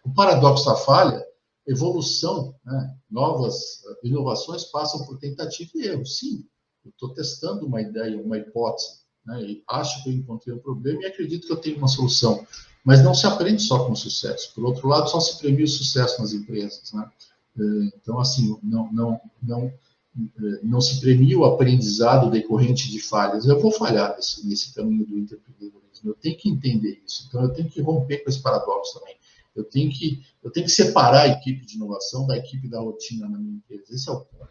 O paradoxo da falha, evolução, né, novas inovações passam por tentativa e erro. Sim, eu estou testando uma ideia, uma hipótese, né, e acho que eu encontrei um problema e acredito que eu tenho uma solução. Mas não se aprende só com sucesso. Por outro lado, só se premia o sucesso nas empresas, né? Então, assim, não se premia o aprendizado decorrente de falhas. Eu vou falhar nesse caminho do empreendedorismo. Eu tenho que entender isso. Então, eu tenho que romper com esse paradoxo também. Eu tenho que separar a equipe de inovação da equipe da rotina na minha empresa. Esse é o ponto.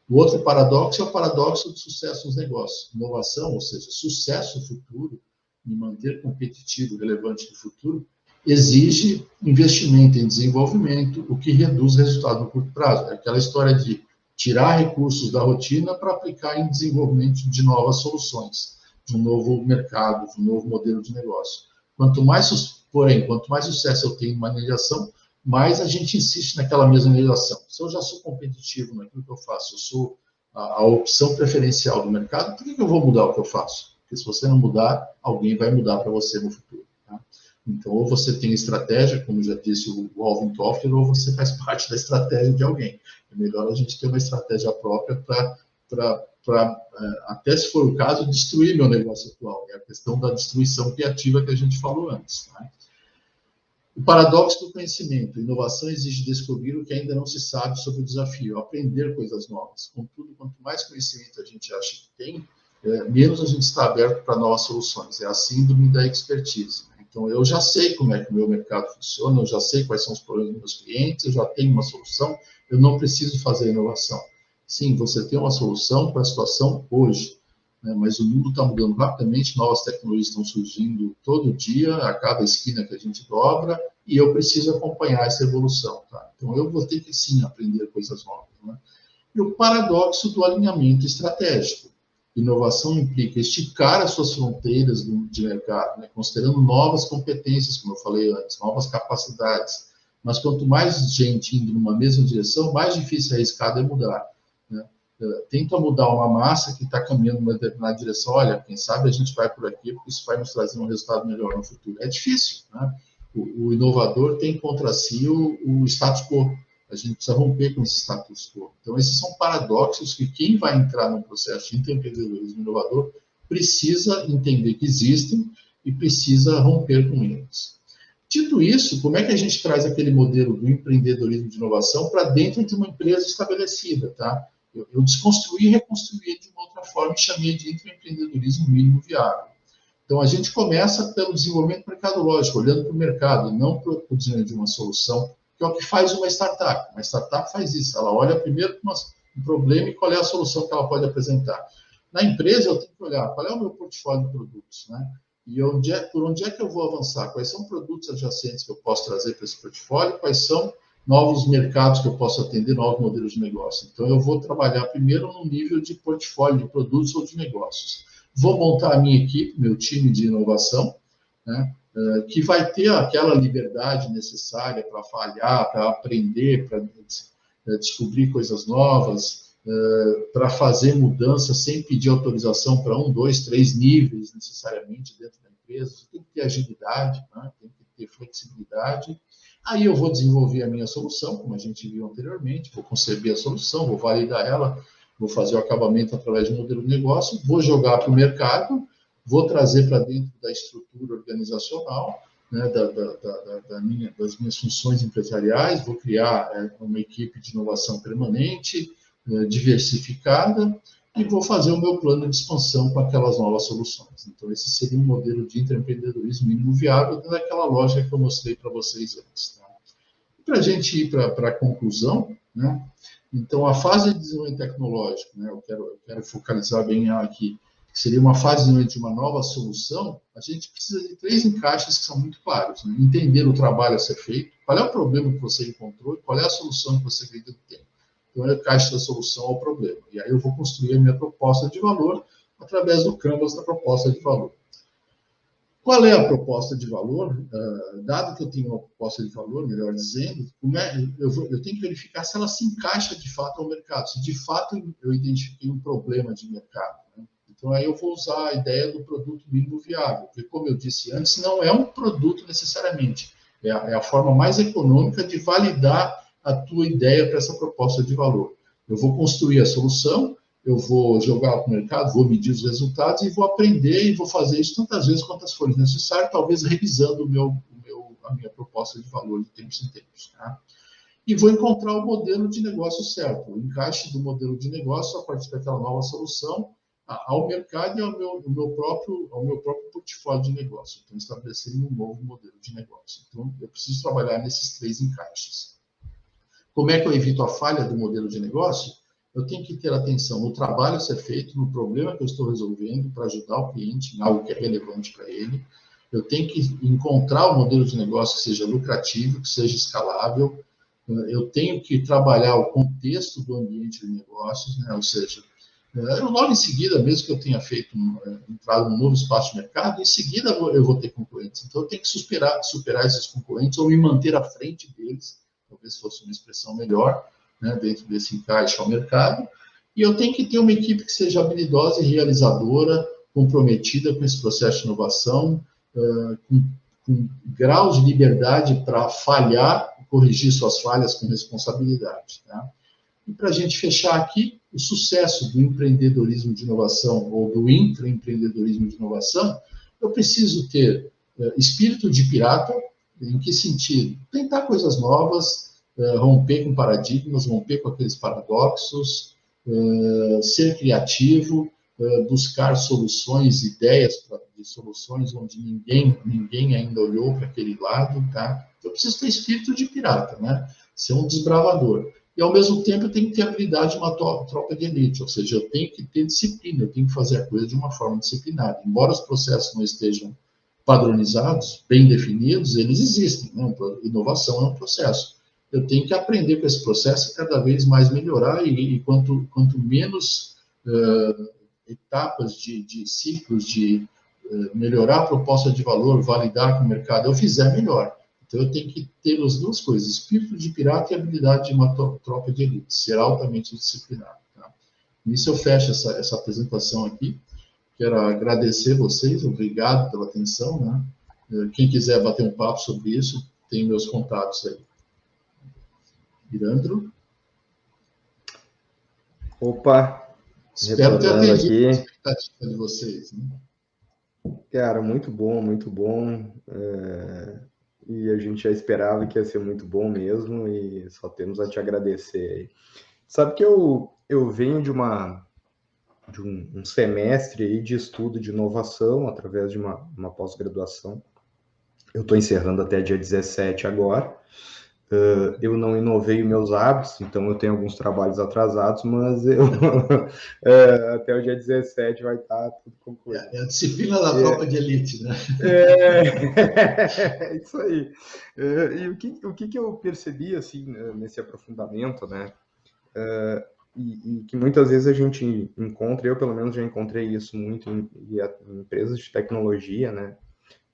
O outro paradoxo é o paradoxo do sucesso nos negócios. Inovação, ou seja, sucesso futuro, me manter competitivo, relevante no futuro, exige investimento em desenvolvimento, o que reduz resultado no curto prazo. É aquela história de tirar recursos da rotina para aplicar em desenvolvimento de novas soluções, de um novo mercado, de um novo modelo de negócio. Porém, quanto mais sucesso eu tenho em manejação, mais a gente insiste naquela mesma legislação. Se eu já sou competitivo naquilo que eu faço, eu sou a opção preferencial do mercado, por que eu vou mudar o que eu faço? Porque se você não mudar, alguém vai mudar para você no futuro. Tá? Então, ou você tem estratégia, como já disse o Alvin Toffler, ou você faz parte da estratégia de alguém. É melhor a gente ter uma estratégia própria para até se for o caso, destruir meu negócio atual. É a questão da destruição criativa que a gente falou antes. Tá? O paradoxo do conhecimento. Inovação exige descobrir o que ainda não se sabe sobre o desafio, aprender coisas novas. Contudo, quanto mais conhecimento a gente acha que tem, menos a gente está aberto para novas soluções. É a síndrome da expertise. Então, eu já sei como é que o meu mercado funciona, eu já sei quais são os problemas dos meus clientes, eu já tenho uma solução, eu não preciso fazer inovação. Sim, você tem uma solução para a situação hoje, né? Mas o mundo está mudando rapidamente, novas tecnologias estão surgindo todo dia, a cada esquina que a gente dobra, e eu preciso acompanhar essa evolução. Tá? Então, eu vou ter que, sim, aprender coisas novas. Né? E o paradoxo do alinhamento estratégico. Inovação implica esticar as suas fronteiras de mercado, né? Considerando novas competências, como eu falei antes, novas capacidades. Mas quanto mais gente indo numa mesma direção, mais difícil e arriscado é mudar. Né? Tenta mudar uma massa que está caminhando numa determinada direção. Olha, quem sabe a gente vai por aqui, porque isso vai nos trazer um resultado melhor no futuro. É difícil. Né? O inovador tem contra si o status quo. A gente precisa romper com esse status quo. Então, esses são paradoxos que quem vai entrar num processo de empreendedorismo inovador precisa entender que existem e precisa romper com eles. Dito isso, como é que a gente traz aquele modelo do empreendedorismo de inovação para dentro de uma empresa estabelecida? Tá? Eu desconstruí e reconstruí de uma outra forma e chamei de empreendedorismo mínimo viável. Então, a gente começa pelo desenvolvimento mercadológico, olhando para o mercado, não para o desenvolvimento de uma solução, que é o que faz uma startup. Uma startup faz isso, ela olha primeiro para um problema e qual é a solução que ela pode apresentar. Na empresa, eu tenho que olhar qual é o meu portfólio de produtos, né? E por onde é que eu vou avançar? Quais são produtos adjacentes que eu posso trazer para esse portfólio? Quais são novos mercados que eu posso atender, novos modelos de negócio? Então, eu vou trabalhar primeiro no nível de portfólio de produtos ou de negócios. Vou montar a minha equipe, meu time de inovação, né? Que vai ter aquela liberdade necessária para falhar, para aprender, para descobrir coisas novas, para fazer mudanças sem pedir autorização para 1, 2, 3 níveis necessariamente dentro da empresa. Tem que ter agilidade, né? Tem que ter flexibilidade. Aí eu vou desenvolver a minha solução, como a gente viu anteriormente, vou conceber a solução, vou validar ela, vou fazer o acabamento através de um modelo de negócio, vou jogar para o mercado, vou trazer para dentro da estrutura organizacional, né, das minhas funções empresariais, vou criar uma equipe de inovação permanente, diversificada, e vou fazer o meu plano de expansão com aquelas novas soluções. Então, esse seria um modelo de empreendedorismo mínimo viável dentro daquela lógica que eu mostrei para vocês antes. Tá? Para a gente ir para a conclusão, né? Então, a fase de desenvolvimento tecnológico, né, eu quero focalizar bem aqui, que seria uma fase de desenvolvimento de uma nova solução, a gente precisa de 3 encaixes que são muito claros. Né? Entender o trabalho a ser feito, qual é o problema que você encontrou e qual é a solução que você acredita que tem. Então, eu encaixo da solução ao problema. E aí eu vou construir a minha proposta de valor através do canvas da proposta de valor. Qual é a proposta de valor? Dado que eu tenho uma proposta de valor, melhor dizendo, eu tenho que verificar se ela se encaixa de fato ao mercado, se de fato eu identifiquei um problema de mercado. Né? Então, aí eu vou usar a ideia do produto mínimo viável, porque, como eu disse antes, não é um produto necessariamente, é a forma mais econômica de validar a tua ideia para essa proposta de valor. Eu vou construir a solução, eu vou jogar para o mercado, vou medir os resultados e vou aprender e vou fazer isso tantas vezes quantas forem necessário, talvez revisando a minha proposta de valor de tempos em tempos. Tá? E vou encontrar o modelo de negócio certo, o encaixe do modelo de negócio a partir daquela nova solução ao mercado e ao meu próprio portfólio de negócio. Então, estabelecendo um novo modelo de negócio. Então, eu preciso trabalhar nesses 3 encaixes. Como é que eu evito a falha do modelo de negócio? eu tenho que ter atenção no trabalho a ser feito, no problema que eu estou resolvendo para ajudar o cliente em algo que é relevante para ele. Eu tenho que encontrar um modelo de negócio que seja lucrativo, que seja escalável. Eu tenho que trabalhar o contexto do ambiente de negócios, né? Ou seja, logo em seguida, mesmo que eu tenha entrado num novo espaço de mercado, em seguida eu vou ter concorrentes. Então, eu tenho que superar esses concorrentes ou me manter à frente deles, talvez fosse uma expressão melhor, né, dentro desse encaixe ao mercado. E eu tenho que ter uma equipe que seja habilidosa e realizadora, comprometida com esse processo de inovação, com grau de liberdade para falhar, corrigir suas falhas com responsabilidade. Tá? E para a gente fechar aqui, o sucesso do empreendedorismo de inovação ou do intraempreendedorismo de inovação, eu preciso ter espírito de pirata. Em que sentido? Tentar coisas novas, romper com paradigmas, romper com aqueles paradoxos, ser criativo, buscar soluções, ideias de soluções onde ninguém ainda olhou para aquele lado, tá? Eu preciso ter espírito de pirata, né? Ser um desbravador. E, ao mesmo tempo, eu tenho que ter habilidade de uma tropa de elite, ou seja, eu tenho que ter disciplina, eu tenho que fazer a coisa de uma forma disciplinada. Embora os processos não estejam padronizados, bem definidos, eles existem, né? Inovação é um processo. Eu tenho que aprender com esse processo e cada vez mais melhorar, e quanto menos etapas de ciclos de melhorar a proposta de valor, validar com o mercado eu fizer, melhor. Então, eu tenho que ter as duas coisas, espírito de pirata e habilidade de uma tropa de elite, ser altamente disciplinado. Tá? Nisso eu fecho essa apresentação aqui. Quero agradecer vocês, obrigado pela atenção. Né? Quem quiser bater um papo sobre isso, tem meus contatos aí. Irandro? Opa! Espero ter atendido a expectativa de vocês. Né? Cara, muito bom, muito bom. E a gente já esperava que ia ser muito bom mesmo, e só temos a te agradecer. Sabe que eu venho de um semestre aí de estudo de inovação através de uma pós-graduação. Eu estou encerrando até dia 17 agora. Eu não inovei meus hábitos, então eu tenho alguns trabalhos atrasados, mas até o dia 17 vai estar tudo concluído. É a disciplina da tropa de elite, né? É isso aí. E o que eu percebi assim nesse aprofundamento, né? E que muitas vezes a gente encontra, eu pelo menos já encontrei isso muito em empresas de tecnologia, né?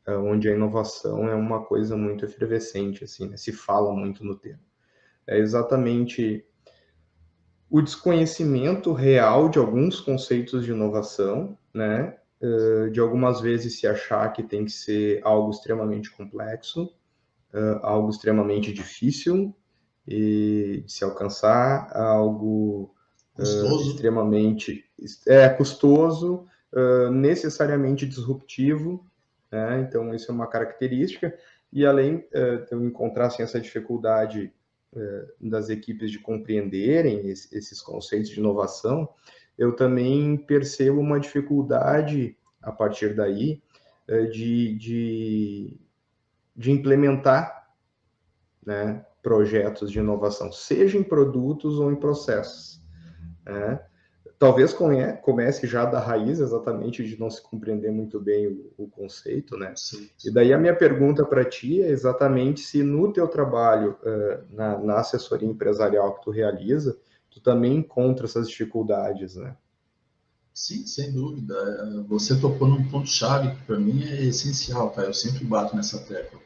Onde a inovação é uma coisa muito efervescente, assim, né? Se fala muito no termo. É exatamente o desconhecimento real de alguns conceitos de inovação, né? De algumas vezes se achar que tem que ser algo extremamente complexo, algo extremamente difícil e de se alcançar, algo extremamente custoso, necessariamente disruptivo, né? Então, isso é uma característica. E além de eu encontrar assim, essa dificuldade das equipes de compreenderem esses conceitos de inovação, eu também percebo uma dificuldade, a partir daí, de implementar, né, projetos de inovação, seja em produtos ou em processos. Né? Talvez comece já da raiz, exatamente, de não se compreender muito bem o conceito, né? Sim. E daí a minha pergunta para ti é exatamente se no teu trabalho, na assessoria empresarial que tu realiza, tu também encontra essas dificuldades, né? Sim, sem dúvida. Você tocou num ponto-chave que para mim é essencial, tá? Eu sempre bato nessa tecla.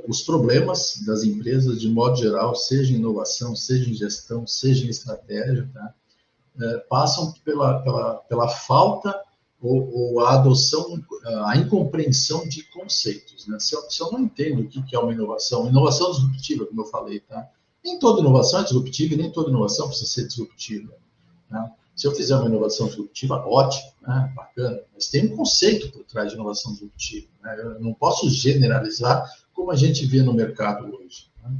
Os problemas das empresas, de modo geral, seja em inovação, seja em gestão, seja em estratégia, tá? Passam pela falta ou a adoção, a incompreensão de conceitos. Né? Se eu não entendo o que é uma inovação disruptiva, como eu falei, tá? Nem toda inovação é disruptiva e nem toda inovação precisa ser disruptiva. Tá? Se eu fizer uma inovação disruptiva, ótimo, né? Bacana, mas tem um conceito por trás de inovação disruptiva. Né? Eu não posso generalizar como a gente vê no mercado hoje. Né?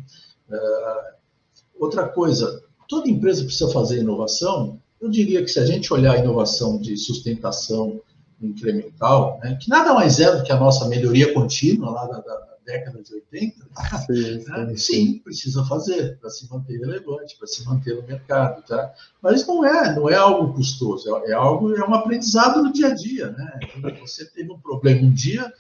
Outra coisa, toda empresa precisa fazer inovação. Eu diria que se a gente olhar a inovação de sustentação incremental, né, que nada mais é do que a nossa melhoria contínua lá da década de 80, Sim, né? sim, Sim, precisa fazer para se manter relevante, para se manter no mercado, tá? Mas não é algo custoso, é um aprendizado no dia a dia, né? Você teve um problema um dia,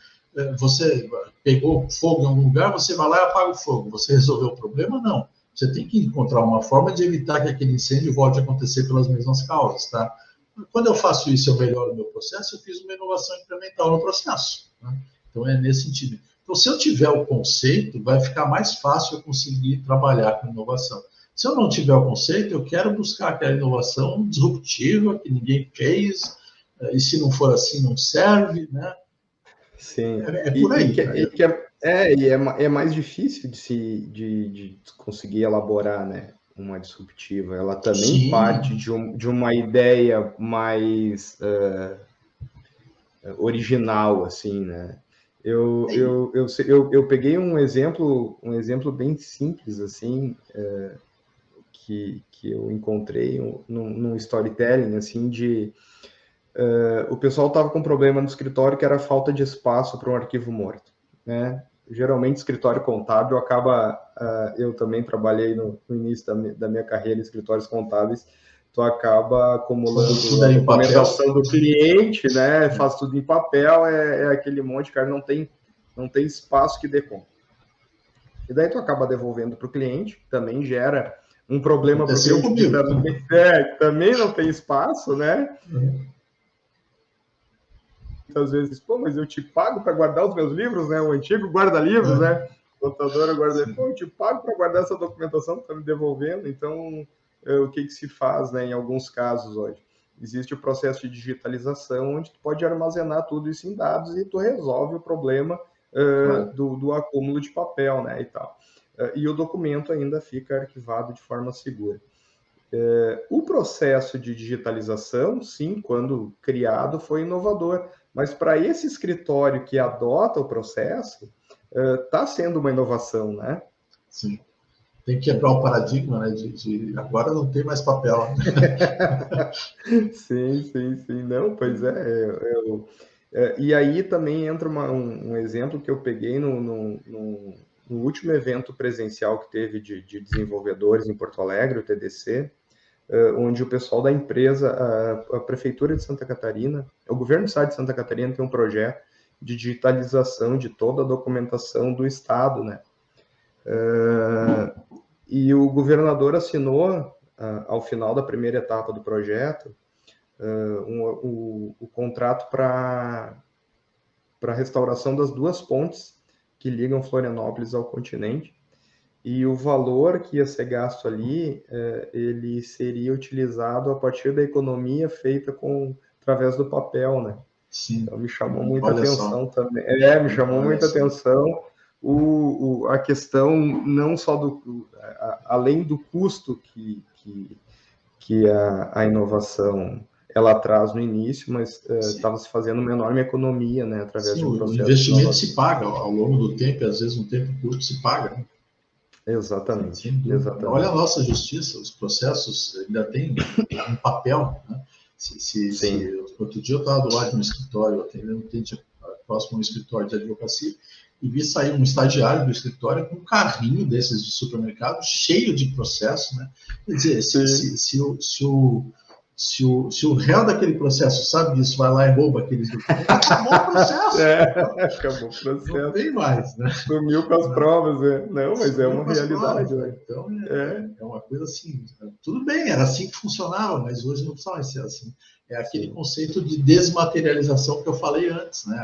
você pegou fogo em algum lugar, você vai lá e apaga o fogo. Você resolveu o problema? Não. Você tem que encontrar uma forma de evitar que aquele incêndio volte a acontecer pelas mesmas causas, tá? Quando eu faço isso, eu melhoro o meu processo, eu fiz uma inovação incremental no processo, né? Então, é nesse sentido. Então, se eu tiver o conceito, vai ficar mais fácil eu conseguir trabalhar com inovação. Se eu não tiver o conceito, eu quero buscar aquela inovação disruptiva que ninguém fez, e se não for assim, não serve, né? sim. É por aí. É mais difícil de conseguir elaborar, né, uma disruptiva. Ela também parte Sim. de uma ideia mais original, assim, né? Eu peguei um exemplo bem simples, assim, que eu encontrei num storytelling, assim, o pessoal estava com um problema no escritório que era a falta de espaço para um arquivo morto, né? Geralmente, escritório contábil acaba... eu também trabalhei no início da minha carreira em escritórios contábeis, tu acaba acumulando a documentação do cliente, né? Faz tudo em papel, é aquele monte, cara, não tem espaço que dê conta. E daí tu acaba devolvendo para o cliente, também gera um problema para o cliente, que também não tem espaço, né? Muitas vezes, pô, mas eu te pago para guardar os meus livros, né? O antigo guarda-livros, né? Contadora guarda-livros, pô, eu te pago para guardar essa documentação que tá me devolvendo. Então, o que se faz, né, em alguns casos hoje? Existe o processo de digitalização, onde tu pode armazenar tudo isso em dados e tu resolve o problema do acúmulo de papel, né, e tal. E o documento ainda fica arquivado de forma segura. O processo de digitalização, sim, quando criado, foi inovador, mas para esse escritório que adota o processo, está sendo uma inovação, né? Sim. Tem que quebrar o paradigma, né? Agora não tem mais papel. Sim. Não, pois e aí também entra um exemplo que eu peguei no último evento presencial que teve de desenvolvedores em Porto Alegre, o TDC, onde o pessoal da empresa, a Prefeitura de Santa Catarina, o governo do estado de Santa Catarina tem um projeto de digitalização de toda a documentação do estado, né? E o governador assinou, ao final da primeira etapa do projeto, o contrato para a restauração das 2 pontes que ligam Florianópolis ao continente, e o valor que ia ser gasto ali, ele seria utilizado a partir da economia feita através do papel, né? Sim. Então, me chamou muita atenção também. Me chamou muita atenção a questão não só além do custo que a inovação ela traz no início, mas estava se fazendo uma enorme economia, né, através de um processo. O investimento se paga ao longo do tempo, e às vezes um tempo curto se paga, né? Exatamente. Olha a nossa justiça, os processos ainda tem um papel, né? Outro dia eu estava do lado de um escritório, atendendo um cliente próximo a um escritório de advocacia, e vi sair um estagiário do escritório com um carrinho desses de supermercado cheio de processo, né? Quer dizer, se o réu daquele processo sabe disso, vai lá e rouba aqueles documentos, acabou o processo. Acabou o processo. Não tem mais, né? Sumiu com as provas, né? Não, mas é uma realidade. Provas, né? Então, é uma coisa assim, tudo bem, era assim que funcionava, mas hoje não precisa mais ser assim. É aquele conceito de desmaterialização que eu falei antes, né?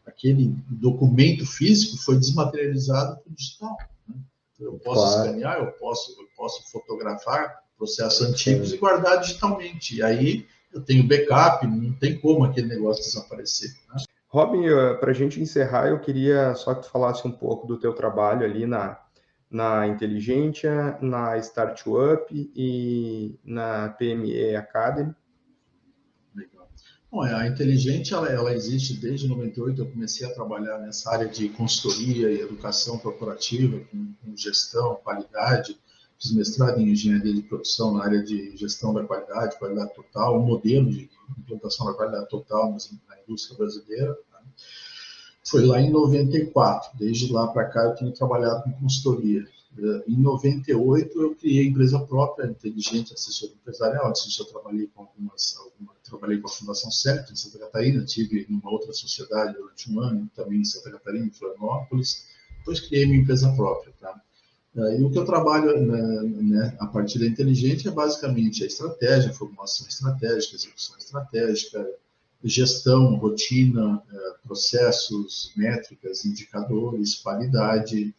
Aquele documento físico foi desmaterializado para o digital, né? Eu posso escanear, eu posso fotografar processos antigos e guardar digitalmente. E aí eu tenho backup, não tem como aquele negócio desaparecer, né? Robin, para a gente encerrar, eu queria só que tu falasse um pouco do teu trabalho ali na Inteligentia, na Startup e na PME Academy. Legal. Bom, a Inteligente, ela existe desde 98, eu comecei a trabalhar nessa área de consultoria e educação corporativa, com gestão, qualidade, fiz mestrado em engenharia de produção na área de gestão da qualidade total, um modelo de implantação da qualidade total na indústria brasileira. Foi lá em 94. Desde lá para cá eu tenho trabalhado com consultoria. Em 98 eu criei empresa própria, Inteligente Assessor Empresarial. Antes disso eu trabalhei com trabalhei com a Fundação CEP em Santa Catarina, tive uma outra sociedade durante um ano, também em Santa Catarina, em Florianópolis. Depois criei minha empresa própria, tá? E o que eu trabalho, né, a partir da Inteligente é basicamente a estratégia, a formulação estratégica, execução estratégica, gestão, rotina, processos, métricas, indicadores, qualidade.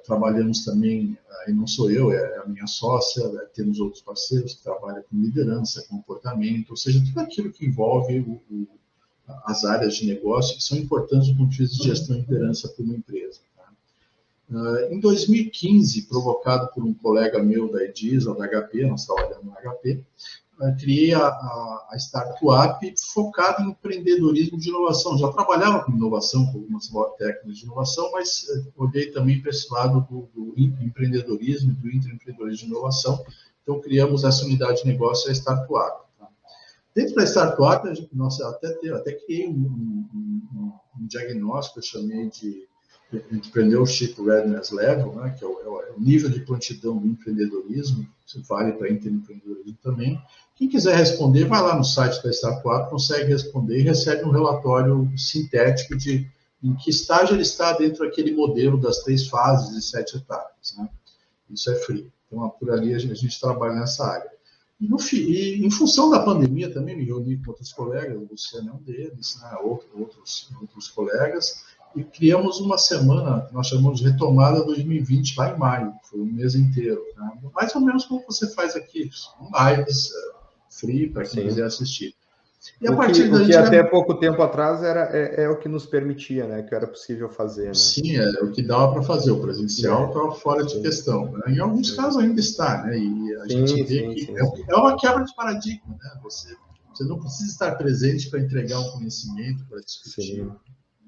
Trabalhamos também, aí não sou eu, é a minha sócia, temos outros parceiros que trabalham com liderança, comportamento, ou seja, tudo aquilo que envolve as áreas de negócio que são importantes do ponto de vista de gestão e liderança para uma empresa. Em 2015, provocado por um colega meu da Edisa, da HP, nós trabalhamos na HP, criei a Startup focada em empreendedorismo de inovação. Já trabalhava com inovação, com algumas técnicas de inovação, mas olhei também para esse lado do empreendedorismo, do intraempreendedorismo de inovação. Então, criamos essa unidade de negócio, a Startup. Dentro da Startup, até criei um diagnóstico, eu chamei de Entrepreneurship Readiness Level, né, que é o nível de prontidão do empreendedorismo, isso vale para empreendedorismo também. Quem quiser responder, vai lá no site da Startup, consegue responder e recebe um relatório sintético de em que estágio ele está dentro daquele modelo das 3 fases e 7 etapas. Né? Isso é free. Então, por ali a gente trabalha nessa área. E em função da pandemia, também me reuni com outros colegas, o Luciano é um deles, né, outros colegas, e criamos uma semana que nós chamamos de Retomada 2020, lá em maio, foi um mês inteiro. Né? Mais ou menos como você faz aqui, lives free para quem quiser assistir. E a partir daí, o que até pouco tempo atrás é o que nos permitia, né? Que era possível fazer. Né? Sim, é o que dava para fazer. O presencial estava fora de questão. Né? Em alguns casos ainda está, né? E a gente vê que é uma quebra de paradigma, né? Você não precisa estar presente para entregar um conhecimento, para discutir um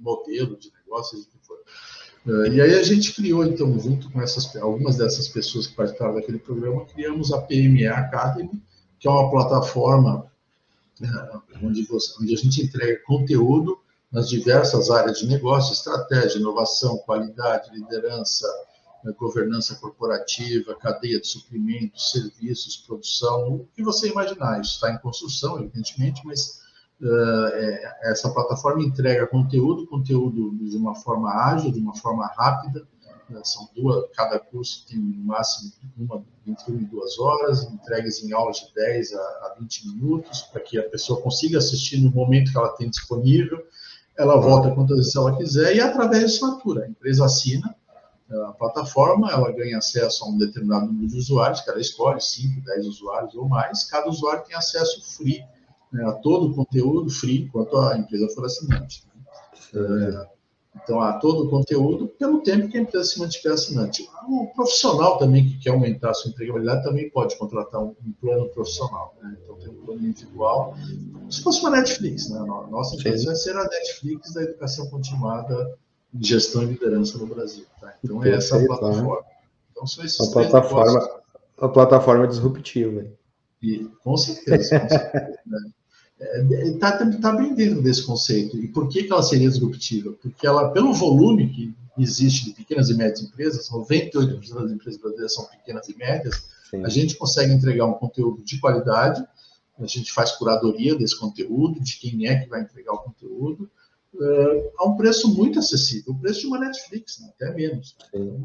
modelo de negócio, o que for. E aí a gente criou, então, junto com algumas dessas pessoas que participaram daquele programa, criamos a PME Academy, que é uma plataforma onde a gente entrega conteúdo nas diversas áreas de negócio, estratégia, inovação, qualidade, liderança, governança corporativa, cadeia de suprimentos, serviços, produção, o que você imaginar. Isso está em construção, evidentemente, mas essa plataforma entrega conteúdo de uma forma ágil, de uma forma rápida. São cada curso tem no máximo entre 1 e 2 horas, entregues em aulas de 10 a 20 minutos, para que a pessoa consiga assistir no momento que ela tem disponível. Ela volta quantas vezes ela quiser e através de assinatura. A empresa assina a plataforma, ela ganha acesso a um determinado número de usuários, que ela escolhe 5, 10 usuários ou mais. Cada usuário tem acesso free, né, a todo o conteúdo free, enquanto a empresa for assinante. Né? Então, a todo o conteúdo pelo tempo que a empresa se mantiver assinante. O profissional também que quer aumentar a sua empregabilidade também pode contratar um plano profissional. Né? Então, tem um plano individual, como se fosse uma Netflix. Né? Nossa empresa vai ser a Netflix da educação continuada de gestão e liderança no Brasil. Tá? Então, é essa a plataforma. Então, são esses a plataforma disruptiva. E, com certeza, com certeza. Né? Está bem dentro desse conceito. E por que ela seria disruptiva? Porque ela, pelo volume que existe de pequenas e médias empresas, 98% das empresas brasileiras são pequenas e médias, a gente consegue entregar um conteúdo de qualidade, a gente faz curadoria desse conteúdo, de quem é que vai entregar o conteúdo, a um preço muito acessível, o preço de uma Netflix, né? Até menos. Então,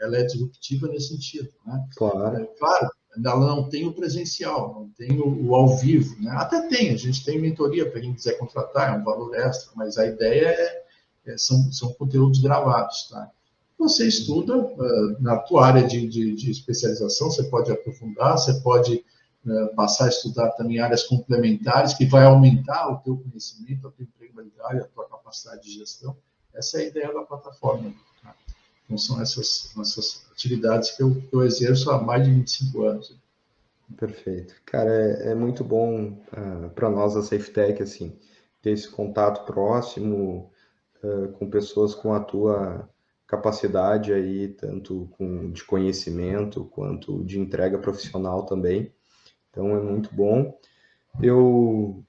ela é disruptiva nesse sentido. Né? Claro. Claro, ela não tem o presencial, não tem o ao vivo. Né? Até tem, a gente tem mentoria para quem quiser contratar, é um valor extra, mas a ideia são conteúdos gravados. Tá? Você estuda na tua área de especialização, você pode aprofundar, você pode passar a estudar também áreas complementares que vai aumentar o teu conhecimento, a tua empregabilidade, a tua capacidade de gestão. Essa é a ideia da plataforma. Tá? Então, são essas atividades que eu exerço há mais de 25 anos. Perfeito. Cara, é muito bom para nós da SafeTech, assim, ter esse contato próximo com pessoas com a tua capacidade aí, tanto de conhecimento quanto de entrega profissional também. Então, é muito bom. Eu,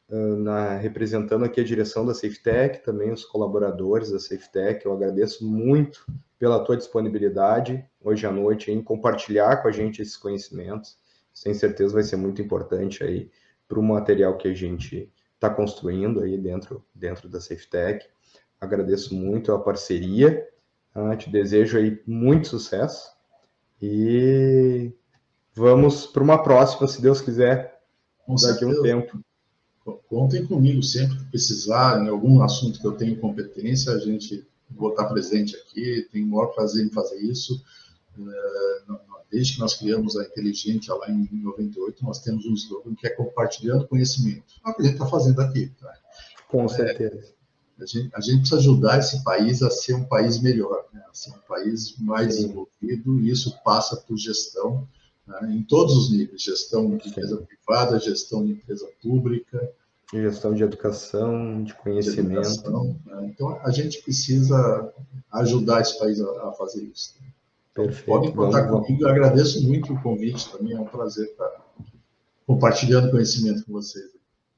representando aqui a direção da SafeTech, também os colaboradores da SafeTech, eu agradeço muito pela tua disponibilidade hoje à noite em compartilhar com a gente esses conhecimentos. Sem certeza vai ser muito importante aí para o material que a gente está construindo aí dentro da SafeTech. Agradeço muito a parceria, te desejo aí muito sucesso e vamos para uma próxima, se Deus quiser, Com daqui a um certeza. tempo. Contem comigo sempre que precisar, em algum assunto que eu tenho competência, a gente vou estar presente aqui, tenho o maior prazer em fazer isso. Desde que nós criamos a Inteligente lá em 98, nós temos um slogan que é compartilhando conhecimento. É o que a gente está fazendo aqui. Tá? Com certeza. A gente precisa ajudar esse país a ser um país melhor, né? A ser um país mais desenvolvido, e isso passa por gestão, né? Em todos os níveis, gestão de empresa privada, gestão de empresa pública, gestão de educação, de conhecimento. De educação, né? Então, a gente precisa ajudar esse país a fazer isso. Então, perfeito. Podem contar comigo, eu agradeço muito o convite também, é um prazer estar compartilhando conhecimento com vocês.